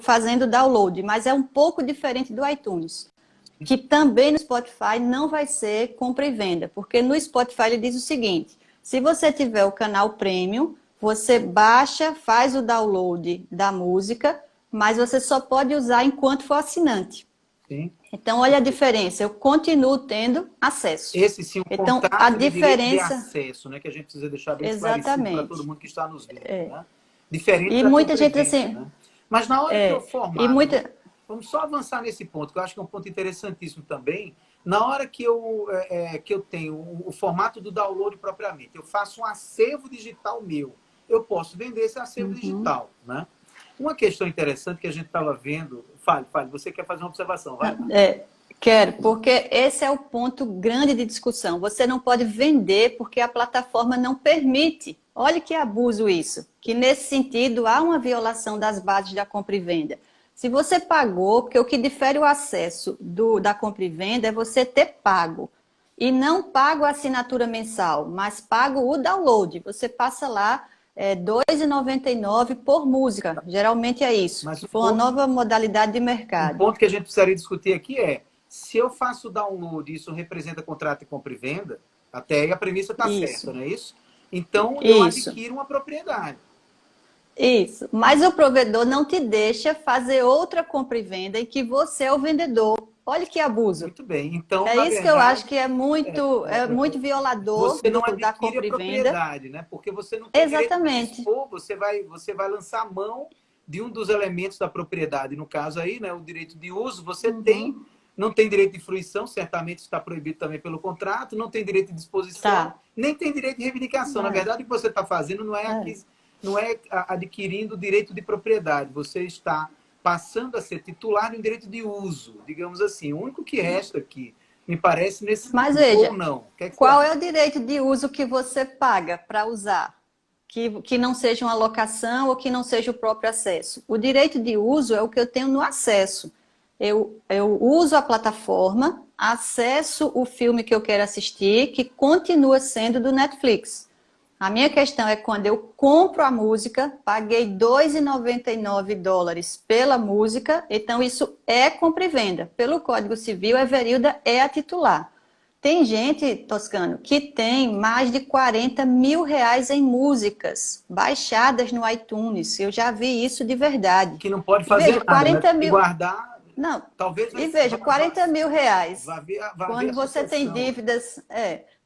fazendo download, mas é um pouco diferente do iTunes. Que também no Spotify não vai ser compra e venda, porque no Spotify ele diz o seguinte: se você tiver o canal Premium, você baixa, faz o download da música, mas você só pode usar enquanto for assinante. Sim. Então, olha a diferença, eu continuo tendo acesso. Esse sim, o então, contrato a de diferença... direito de acesso, né, que a gente precisa deixar bem esclarecido para todo mundo que está nos vendo. Né? Diferente e da muita gente venda, assim... né? Mas na hora que eu formar... Vamos só avançar nesse ponto, que eu acho que é um ponto interessantíssimo também. Na hora que eu tenho o formato do download propriamente, eu faço um acervo digital meu, eu posso vender esse acervo digital. Né? Uma questão interessante que a gente estava vendo... Fale, você quer fazer uma observação, vai? Quero, porque esse é o ponto grande de discussão. Você não pode vender porque a plataforma não permite. Olha que abuso isso. Que nesse sentido há uma violação das bases da compra e venda. Se você pagou, porque o que difere o acesso da compra e venda é você ter pago. E não pago a assinatura mensal, mas pago o download. Você passa lá é R$ 2,99 por música. Geralmente é isso. Mas Foi uma nova modalidade de um mercado. ponto que a gente precisaria discutir aqui é, se eu faço download e isso representa contrato de compra e venda, até aí a premissa está certa, Isso, não é isso? Então, eu isso. adquiro uma propriedade. Isso, mas o provedor não te deixa fazer outra compra e venda em que você é o vendedor. Olha que abuso. Muito bem. Então, É na isso que eu acho verdade, que é muito violador você não da adquire a compra e venda. propriedade, né? Porque você não tem direito de Exatamente. dispor, você vai lançar mão de um dos elementos da propriedade. No caso aí, né, o direito de uso, você tem, Uhum. não tem direito de fruição, certamente está proibido também pelo contrato, não tem direito de disposição, Tá. nem tem direito de reivindicação. Na É, verdade, o que você está fazendo é. não é adquirindo direito de propriedade, você está passando a ser titular de um direito de uso, digamos assim. O único que resta aqui, me parece, nesse Mas sentido, ou veja, não? O que é que você qual acha? é o direito de uso que você paga para usar? Que não seja uma locação ou que não seja o próprio acesso. O direito de uso é o que eu tenho no acesso. Eu uso a plataforma, acesso o filme que eu quero assistir, que continua sendo do Netflix. A minha questão é quando eu compro a música, paguei US$ 2,99 pela música, então isso é compra e venda. Pelo Código Civil, a Everilda é a titular. Tem gente, Toscano, que tem mais de R$ 40.000 em músicas baixadas no iTunes. Eu já vi isso de verdade. Que não pode E veja, fazer nada, né? 40 E mil. guardar, Não, talvez e veja, R$ 40.000. vai haver Quando a você tem sucessão. dívidas,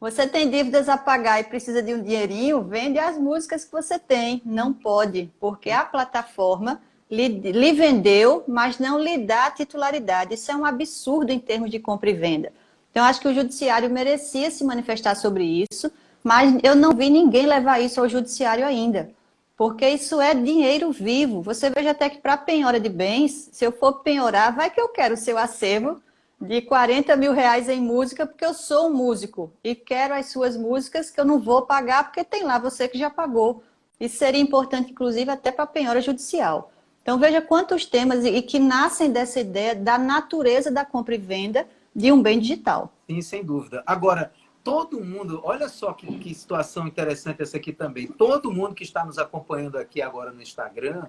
você tem dívidas a pagar e precisa de um dinheirinho, vende as músicas que você tem. Não pode, porque a plataforma lhe vendeu, mas não lhe dá a titularidade. Isso é um absurdo em termos de compra e venda. Então, acho que o judiciário merecia se manifestar sobre isso, mas eu não vi ninguém levar isso ao judiciário ainda. Porque isso é dinheiro vivo. Você veja até que para penhora de bens, se eu for penhorar, vai que eu quero o seu acervo de R$ 40.000 em música, porque eu sou um músico e quero as suas músicas que eu não vou pagar, porque tem lá você que já pagou. Isso seria importante, inclusive, até para a penhora judicial. Então, veja quantos temas e que nascem dessa ideia da natureza da compra e venda de um bem digital. Sim, sem dúvida. Agora, todo mundo, olha só que situação interessante essa aqui também. Todo mundo que está nos acompanhando aqui agora no Instagram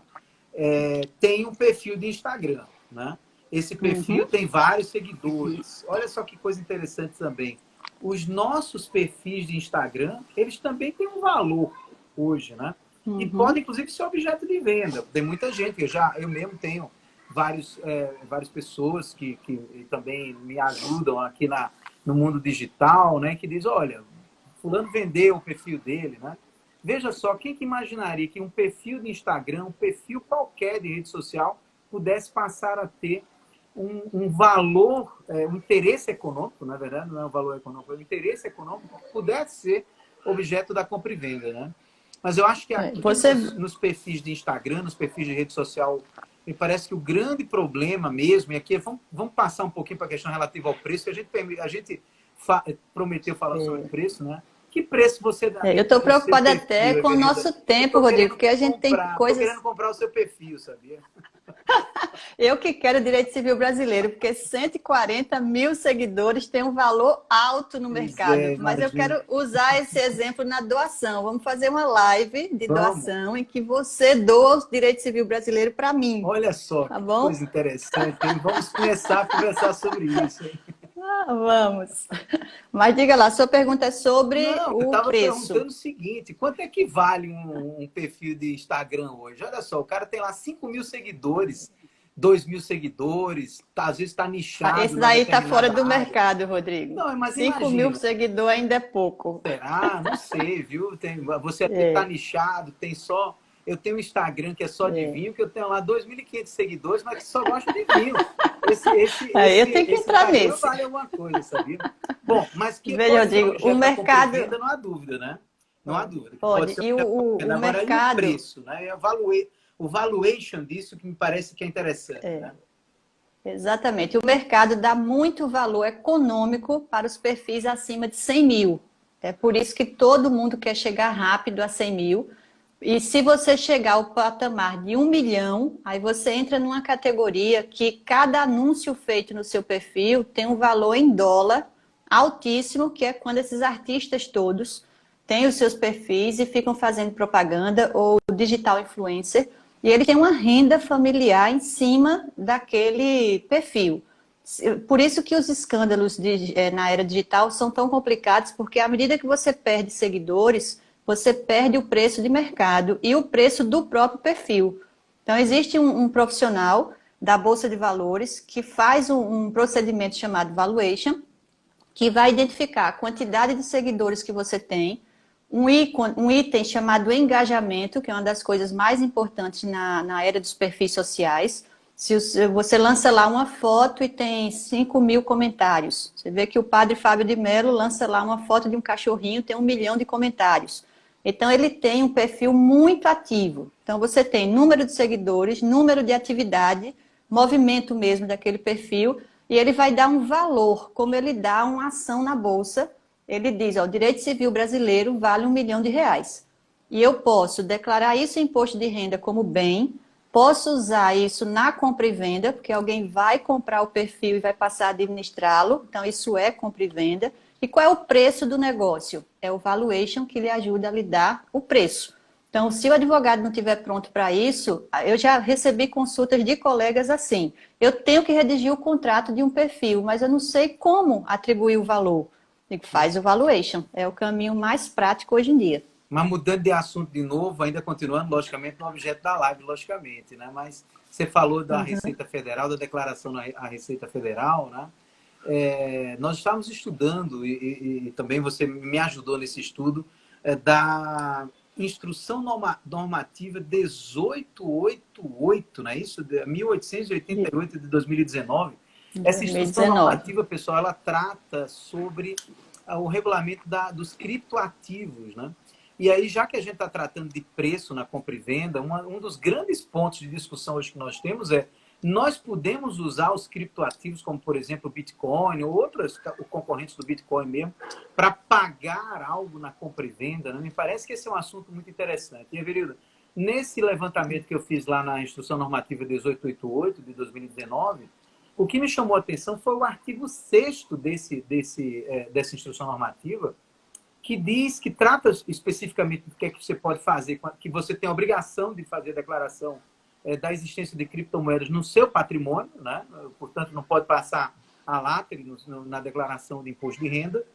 tem um perfil de Instagram, né? Esse perfil Uhum. tem vários seguidores. Olha só que coisa interessante também. Os nossos perfis de Instagram, eles também têm um valor hoje, né? E podem, Uhum. inclusive, ser objeto de venda. Tem muita gente, eu mesmo tenho várias pessoas que também me ajudam aqui no mundo digital, né? Que diz, olha, fulano vendeu o perfil dele, né? Veja só, quem que imaginaria que um perfil de Instagram, um perfil qualquer de rede social, pudesse passar a ter um valor, um interesse econômico, na verdade, não é um valor econômico, é um interesse econômico que pudesse ser objeto da compra e venda, né? Mas eu acho que aqui Você nos perfis de Instagram, nos perfis de rede social, me parece que o grande problema mesmo, e aqui vamos passar um pouquinho para a questão relativa ao preço, que a gente prometeu falar sobre preço, né? Que preço você Eu daria estou para o seu preocupada até perfil, com o Everilda? nosso Eu tempo, estou Rodrigo, querendo porque a gente tem comprar, tô querendo coisas. comprar o seu perfil, sabia? Eu que quero direito civil brasileiro, porque 140 mil seguidores tem um valor alto no Pois mercado. é, Mas eu imagina. quero usar esse exemplo na doação. Vamos fazer uma live de Vamos. doação em que você doa o direito civil brasileiro para mim, Olha só tá que bom? coisa interessante, hein? Vamos começar a conversar sobre isso, hein? Ah, vamos. Mas diga lá, sua pergunta é sobre Não, eu o estava preço. perguntando o seguinte: quanto é que vale um perfil de Instagram hoje? Olha só, o cara tem lá 5.000 seguidores, 2.000 seguidores, às vezes está nichado Esse numa daí está fora determinada do área. mercado, Rodrigo. Não, mas 5.000 imagina, seguidores ainda é pouco. será? Não sei, viu? Você até está É, nichado, tem só. Eu tenho um Instagram que é só de é. vinho, que eu tenho lá 2.500 seguidores, mas que só gosta de vinho. Esse, esse, Aí eu esse, tenho que esse entrar Instagram nesse. vale alguma coisa, sabia? Bom, mas que Veja, pode eu ser digo, o objeto da compra e mercado venda, não há dúvida, né? Não há pode, dúvida que pode pode. ser E o, objeto da compra e o, venda. o Agora, e o mercado, preço, né? E o valuation disso que me parece que é interessante, né? exatamente, o mercado dá muito valor econômico para os perfis acima de 100 mil. É por isso que todo mundo quer chegar rápido a 100 mil. E se você chegar ao patamar de 1 milhão, aí você entra numa categoria que cada anúncio feito no seu perfil tem um valor em dólar altíssimo, que é quando esses artistas todos têm os seus perfis e ficam fazendo propaganda ou digital influencer, e ele tem uma renda familiar em cima daquele perfil. Por isso que os escândalos na era digital são tão complicados, porque à medida que você perde seguidores, você perde o preço de mercado e o preço do próprio perfil. Então, existe um profissional da Bolsa de Valores que faz um procedimento chamado valuation, que vai identificar a quantidade de seguidores que você tem, um item chamado engajamento, que é uma das coisas mais importantes na era dos perfis sociais. Se você lança lá uma foto e tem 5.000 comentários, você vê que o padre Fábio de Mello lança lá uma foto de um cachorrinho, tem 1 milhão de comentários. Então, ele tem um perfil muito ativo. Então, você tem número de seguidores, número de atividade, movimento mesmo daquele perfil, e ele vai dar um valor, como ele dá uma ação na Bolsa. Ele diz, ó, o direito civil brasileiro vale R$ 1 milhão. E eu posso declarar isso em imposto de renda como bem, posso usar isso na compra e venda, porque alguém vai comprar o perfil e vai passar a administrá-lo. Então, isso é compra e venda. E qual é o preço do negócio? É o valuation que lhe ajuda a lhe dar o preço. Então, se o advogado não estiver pronto para isso, eu já recebi consultas de colegas assim. Eu tenho que redigir o contrato de um perfil, mas eu não sei como atribuir o valor. Digo, faz o valuation. É o caminho mais prático hoje em dia. Mas mudando de assunto de novo, ainda continuando, logicamente, no objeto da live, logicamente, né? Mas você falou da Receita Federal, da declaração à Receita Federal, né? Nós estávamos estudando, e também você me ajudou nesse estudo, da Instrução Normativa 1888, não é isso? 1888 de 2019. Essa instrução normativa, pessoal, ela trata sobre o regulamento dos criptoativos, né? E aí, já que a gente está tratando de preço na compra e venda, um dos grandes pontos de discussão hoje que nós temos nós podemos usar os criptoativos, como, por exemplo, o Bitcoin ou outros concorrentes do Bitcoin mesmo, para pagar algo na compra e venda, né? Me parece que esse é um assunto muito interessante. E, Everilda, nesse levantamento que eu fiz lá na Instrução Normativa 1888, de 2019, o que me chamou a atenção foi o artigo 6º dessa Instrução Normativa, que trata especificamente do que é que você pode fazer, que você tem a obrigação de fazer a declaração da existência de criptomoedas no seu patrimônio, né? Portanto, não pode passar a lacre na declaração de imposto de renda.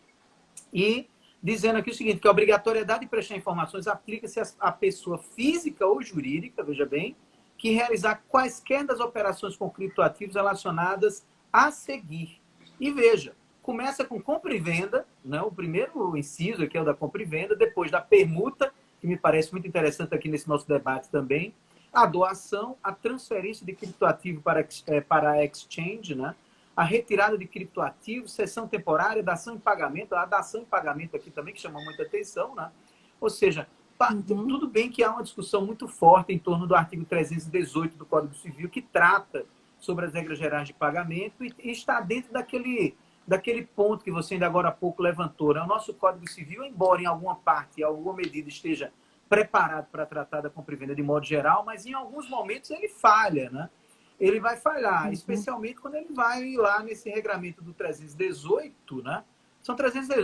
E dizendo aqui o seguinte, que a obrigatoriedade de prestar informações aplica-se à pessoa física ou jurídica, veja bem, que realizar quaisquer das operações com criptoativos relacionadas a seguir. E veja, começa com compra e venda, né? O primeiro inciso aqui é o da compra e venda, depois da permuta, que me parece muito interessante aqui nesse nosso debate também, a doação, a transferência de criptoativo para a exchange, né? A retirada de criptoativo, cessão temporária, dação em pagamento, a dação em pagamento aqui também, que chama muita atenção, né? Ou seja, tudo bem que há uma discussão muito forte em torno do artigo 318 do Código Civil, que trata sobre as regras gerais de pagamento e está dentro daquele ponto que você ainda agora há pouco levantou, né? O nosso Código Civil, embora em alguma parte, em alguma medida esteja preparado para tratar da compra e venda de modo geral, mas em alguns momentos ele falha, né? Ele vai falhar, especialmente quando ele vai lá nesse regramento do 318, né?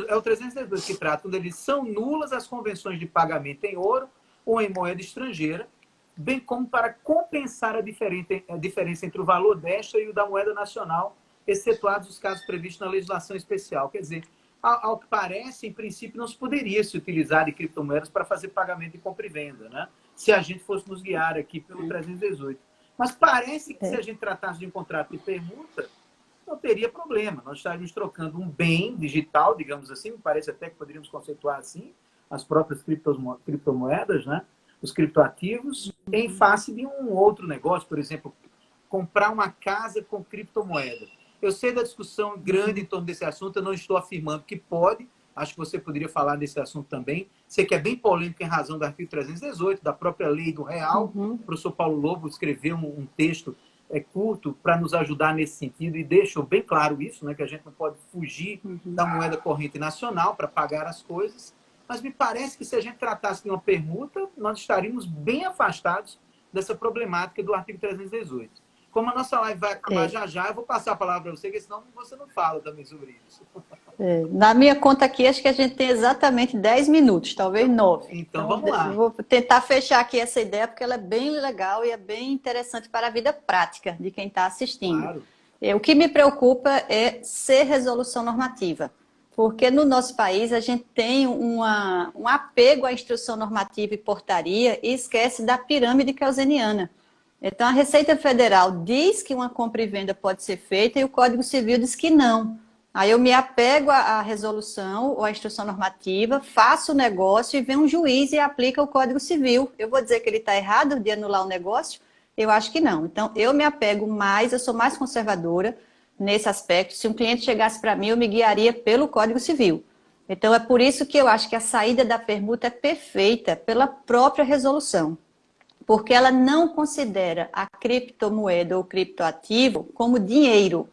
É o 318 que trata, quando eles são nulas as convenções de pagamento em ouro ou em moeda estrangeira, bem como para compensar a diferença entre o valor desta e o da moeda nacional, excetuados os casos previstos na legislação especial. Quer dizer, ao que parece, em princípio, não se poderia se utilizar de criptomoedas para fazer pagamento de compra e venda, né? Se a gente fosse nos guiar aqui pelo 318. Mas parece que se a gente tratasse de um contrato de permuta, não teria problema. Nós estaríamos trocando um bem digital, digamos assim, me parece até que poderíamos conceituar assim, as próprias criptomoedas, né? Os criptoativos, em face de um outro negócio, por exemplo, comprar uma casa com criptomoeda. Eu sei da discussão grande em torno desse assunto, eu não estou afirmando que pode, acho que você poderia falar desse assunto também. Sei que é bem polêmico em razão do artigo 318, da própria lei do real. O professor Paulo Lobo escreveu um texto curto para nos ajudar nesse sentido e deixou bem claro isso, né, que a gente não pode fugir da moeda corrente nacional para pagar as coisas, mas me parece que se a gente tratasse de uma permuta, nós estaríamos bem afastados dessa problemática do artigo 318. Como a nossa live vai acabar É. já já, eu vou passar a palavra para você, porque senão você não fala também sobre isso. Na minha conta aqui, acho que a gente tem exatamente 10 minutos, talvez 9. Então Então, vamos lá. vou tentar fechar aqui essa ideia, porque ela é bem legal e é bem interessante para a vida prática de quem está assistindo. Claro. O que me preocupa é ser resolução normativa, porque no nosso país a gente tem um apego à instrução normativa e portaria e esquece da pirâmide keynesiana. Então, a Receita Federal diz que uma compra e venda pode ser feita e o Código Civil diz que não. Aí eu me apego à resolução ou à instrução normativa, faço o negócio e vem um juiz e aplica o Código Civil. Eu vou dizer que ele está errado de anular o negócio? Eu acho que não. Então, eu me apego mais, eu sou mais conservadora nesse aspecto. Se um cliente chegasse para mim, eu me guiaria pelo Código Civil. Então, é por isso que eu acho que a saída da permuta é perfeita pela própria resolução, porque ela não considera a criptomoeda ou criptoativo como dinheiro.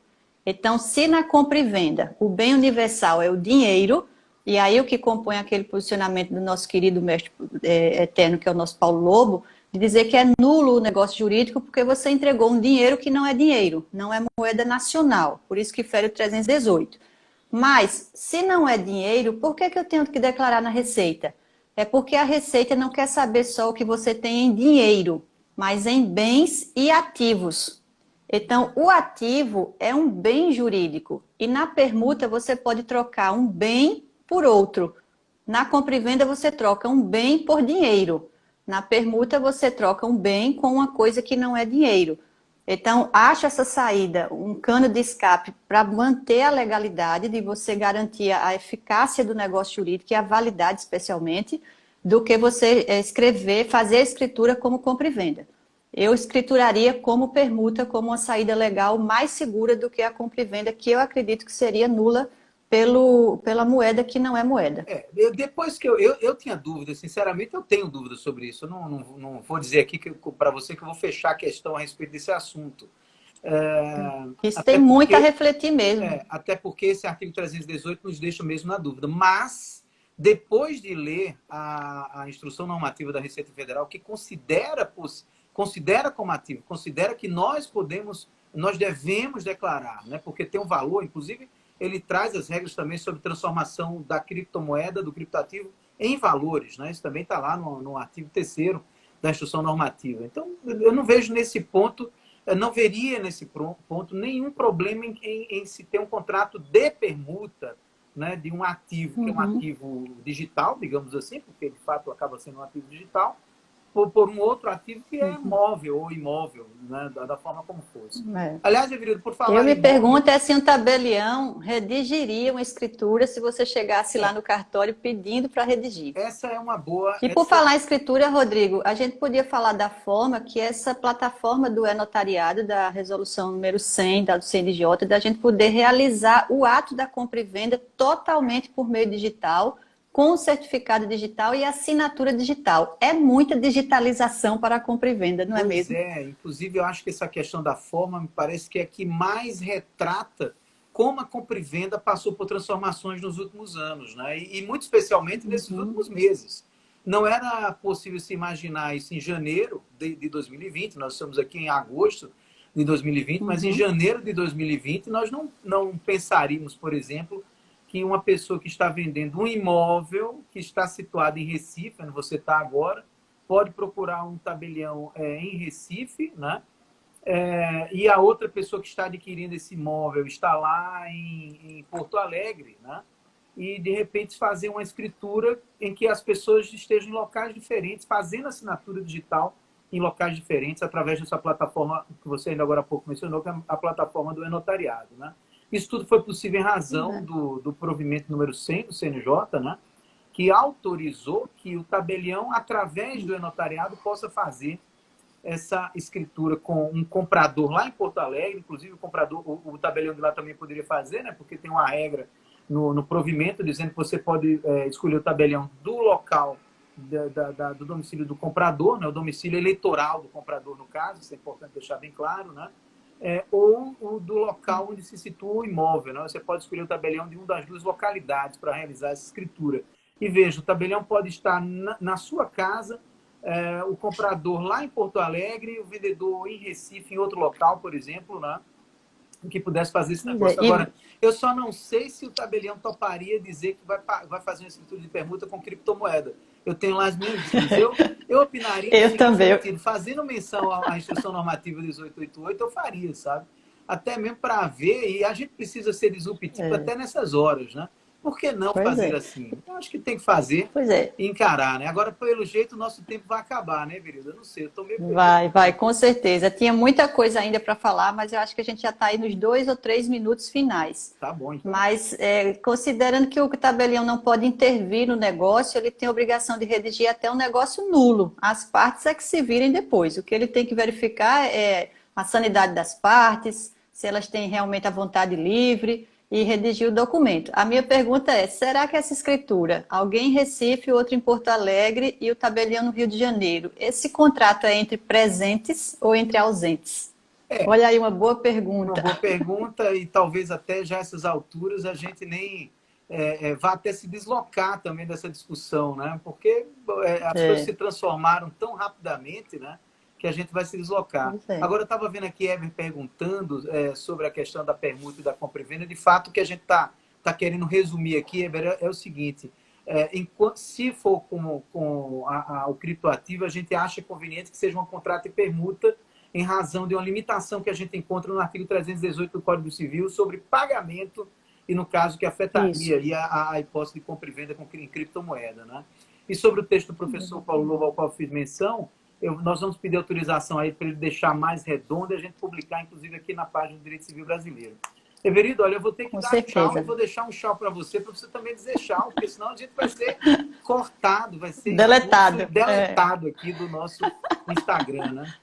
Então, se na compra e venda o bem universal é o dinheiro, e aí o que compõe aquele posicionamento do nosso querido mestre eterno, que é o nosso Paulo Lobo, de dizer que é nulo o negócio jurídico porque você entregou um dinheiro que não é dinheiro, não é moeda nacional, por isso que fere o 318. Mas, se não é dinheiro, por que eu tenho que declarar na Receita? É porque a Receita não quer saber só o que você tem em dinheiro, mas em bens e ativos. Então, o ativo é um bem jurídico e na permuta você pode trocar um bem por outro. Na compra e venda você troca um bem por dinheiro. Na permuta você troca um bem com uma coisa que não é dinheiro. Então, acho essa saída um cano de escape para manter a legalidade, de você garantir a eficácia do negócio jurídico e a validade, especialmente, do que você escrever, fazer a escritura como compra e venda. Eu escrituraria como permuta, como uma saída legal mais segura do que a compra e venda, que eu acredito que seria nula pela moeda que não é moeda. Depois que eu tinha dúvida, sinceramente, eu tenho dúvida sobre isso. Eu não vou dizer aqui para você que eu vou fechar a questão a respeito desse assunto. Isso Até tem muito a porque, refletir mesmo. até porque esse artigo 318 nos deixa mesmo na dúvida. Mas, depois de ler a instrução normativa da Receita Federal, que considera como ativo, considera que nós devemos declarar, né? Porque tem um valor, inclusive, ele traz as regras também sobre transformação da criptomoeda, do criptoativo, em valores, né? Isso também está lá no artigo 3º da instrução normativa. Então, eu não vejo nesse ponto, eu não veria nesse ponto nenhum problema em se ter um contrato de permuta, né, de um ativo, que é um ativo digital, digamos assim, porque de fato acaba sendo um ativo digital, por um outro ativo que é móvel ou imóvel, né, da forma como fosse. Aliás, Everildo, por falar Eu me em imóvel... pergunto se um tabelião redigiria uma escritura se você chegasse lá no cartório pedindo para redigir. Essa é uma boa... E por falar em escritura, Rodrigo, a gente podia falar da forma que essa plataforma do e-notariado, da resolução número 100, da do CNJ, da gente poder realizar o ato da compra e venda totalmente por meio digital, com o certificado digital e assinatura digital. É muita digitalização para a compra e venda, não é mesmo? Inclusive eu acho que essa questão da forma me parece que é a que mais retrata como a compra e venda passou por transformações nos últimos anos, né? E muito especialmente nesses últimos meses. Não era possível se imaginar isso em janeiro de 2020, nós estamos aqui em agosto de 2020, mas em janeiro de 2020 nós não pensaríamos, por exemplo, que uma pessoa que está vendendo um imóvel que está situado em Recife, onde você está agora, pode procurar um tabelião em Recife, né? E a outra pessoa que está adquirindo esse imóvel está lá em Porto Alegre, né? E de repente fazer uma escritura em que as pessoas estejam em locais diferentes, fazendo assinatura digital em locais diferentes, através dessa plataforma que você ainda agora há pouco mencionou, que é a plataforma do e-notariado, né? Isso tudo foi possível em razão do provimento número 100 do CNJ, né? Que autorizou que o tabelião, através do e-notariado, possa fazer essa escritura com um comprador lá em Porto Alegre, inclusive o tabelião de lá também poderia fazer, né? Porque tem uma regra no provimento dizendo que você pode escolher o tabelião do local do domicílio do comprador, né? O domicílio eleitoral do comprador, no caso, isso é importante deixar bem claro, né? Ou o do local onde se situa o imóvel, né? Você pode escolher o tabelião de uma das duas localidades para realizar essa escritura. E veja, o tabelião pode estar na sua casa, o comprador lá em Porto Alegre, o vendedor em Recife, em outro local, por exemplo, né? Que pudesse fazer esse negócio. Agora, eu só não sei se o tabelião toparia dizer que vai fazer uma escritura de permuta com criptomoeda. Eu tenho lá as minhas dúvidas. Eu opinaria no seguinte sentido, fazendo menção à instrução normativa 1888, eu faria, sabe? Até mesmo para ver, e a gente precisa ser disruptivo até nessas horas, né? Por que não fazer assim? Eu acho que tem que fazer e encarar, né? Agora, pelo jeito, o nosso tempo vai acabar, né, Verida? Eu não sei, eu tô meio... Vai, com certeza. Tinha muita coisa ainda para falar, mas eu acho que a gente já está aí nos 2 ou 3 minutos finais. Tá bom, então. Mas, considerando que o tabelião não pode intervir no negócio, ele tem a obrigação de redigir até um negócio nulo. As partes é que se virem depois. O que ele tem que verificar é a sanidade das partes, se elas têm realmente a vontade livre, e redigir o documento. A minha pergunta é, será que essa escritura, alguém em Recife, outro em Porto Alegre e o tabelião no Rio de Janeiro, esse contrato é entre presentes ou entre ausentes? Olha aí, uma boa pergunta. Uma boa pergunta, e talvez até já essas alturas a gente nem vá até se deslocar também dessa discussão, né? Porque as coisas se transformaram tão rapidamente, né? Que a gente vai se deslocar. Agora, eu estava vendo aqui Eber perguntando sobre a questão da permuta e da compra e venda. De fato, o que a gente tá querendo resumir aqui, Eber, é o seguinte: se for com o criptoativo, a gente acha conveniente que seja um contrato de permuta em razão de uma limitação que a gente encontra no artigo 318 do Código Civil sobre pagamento e, no caso, que afetaria e a hipótese de compra e venda em criptomoeda, né? E sobre o texto do professor Paulo Lobo, ao qual eu fiz menção, nós vamos pedir autorização aí para ele deixar mais redondo e a gente publicar, inclusive, aqui na página do Direito Civil Brasileiro. Everildo, olha, eu vou ter que dar tchau e vou deixar um tchau para você também dizer tchau, porque senão a gente vai ser cortado, vai ser deletado aqui do nosso Instagram, né?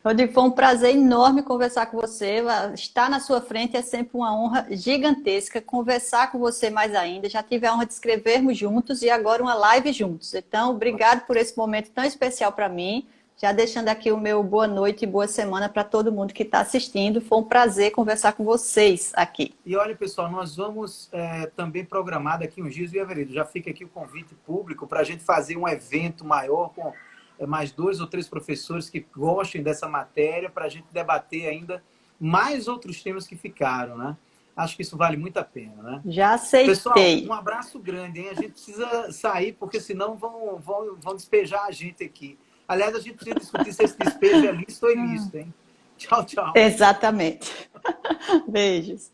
Rodrigo, foi um prazer enorme conversar com você. Estar na sua frente é sempre uma honra gigantesca. Conversar com você mais ainda. Já tive a honra de escrevermos juntos e agora uma live juntos. Então, obrigado por esse momento tão especial para mim. Já deixando aqui o meu boa noite e boa semana para todo mundo que está assistindo. Foi um prazer conversar com vocês aqui. E olha, pessoal, nós vamos também programar daqui uns dias, viu, Everildo? Já fica aqui o convite público para a gente fazer um evento maior com mais 2 ou 3 professores que gostem dessa matéria para a gente debater ainda mais outros temas que ficaram, né? Acho que isso vale muito a pena, né? Já aceitei. Pessoal, um abraço grande, hein? A gente precisa sair, porque senão vão despejar a gente aqui. Aliás, a gente precisa discutir se esse despejo é lícito ou ilícito, hein? Tchau, tchau. Exatamente. Beijos.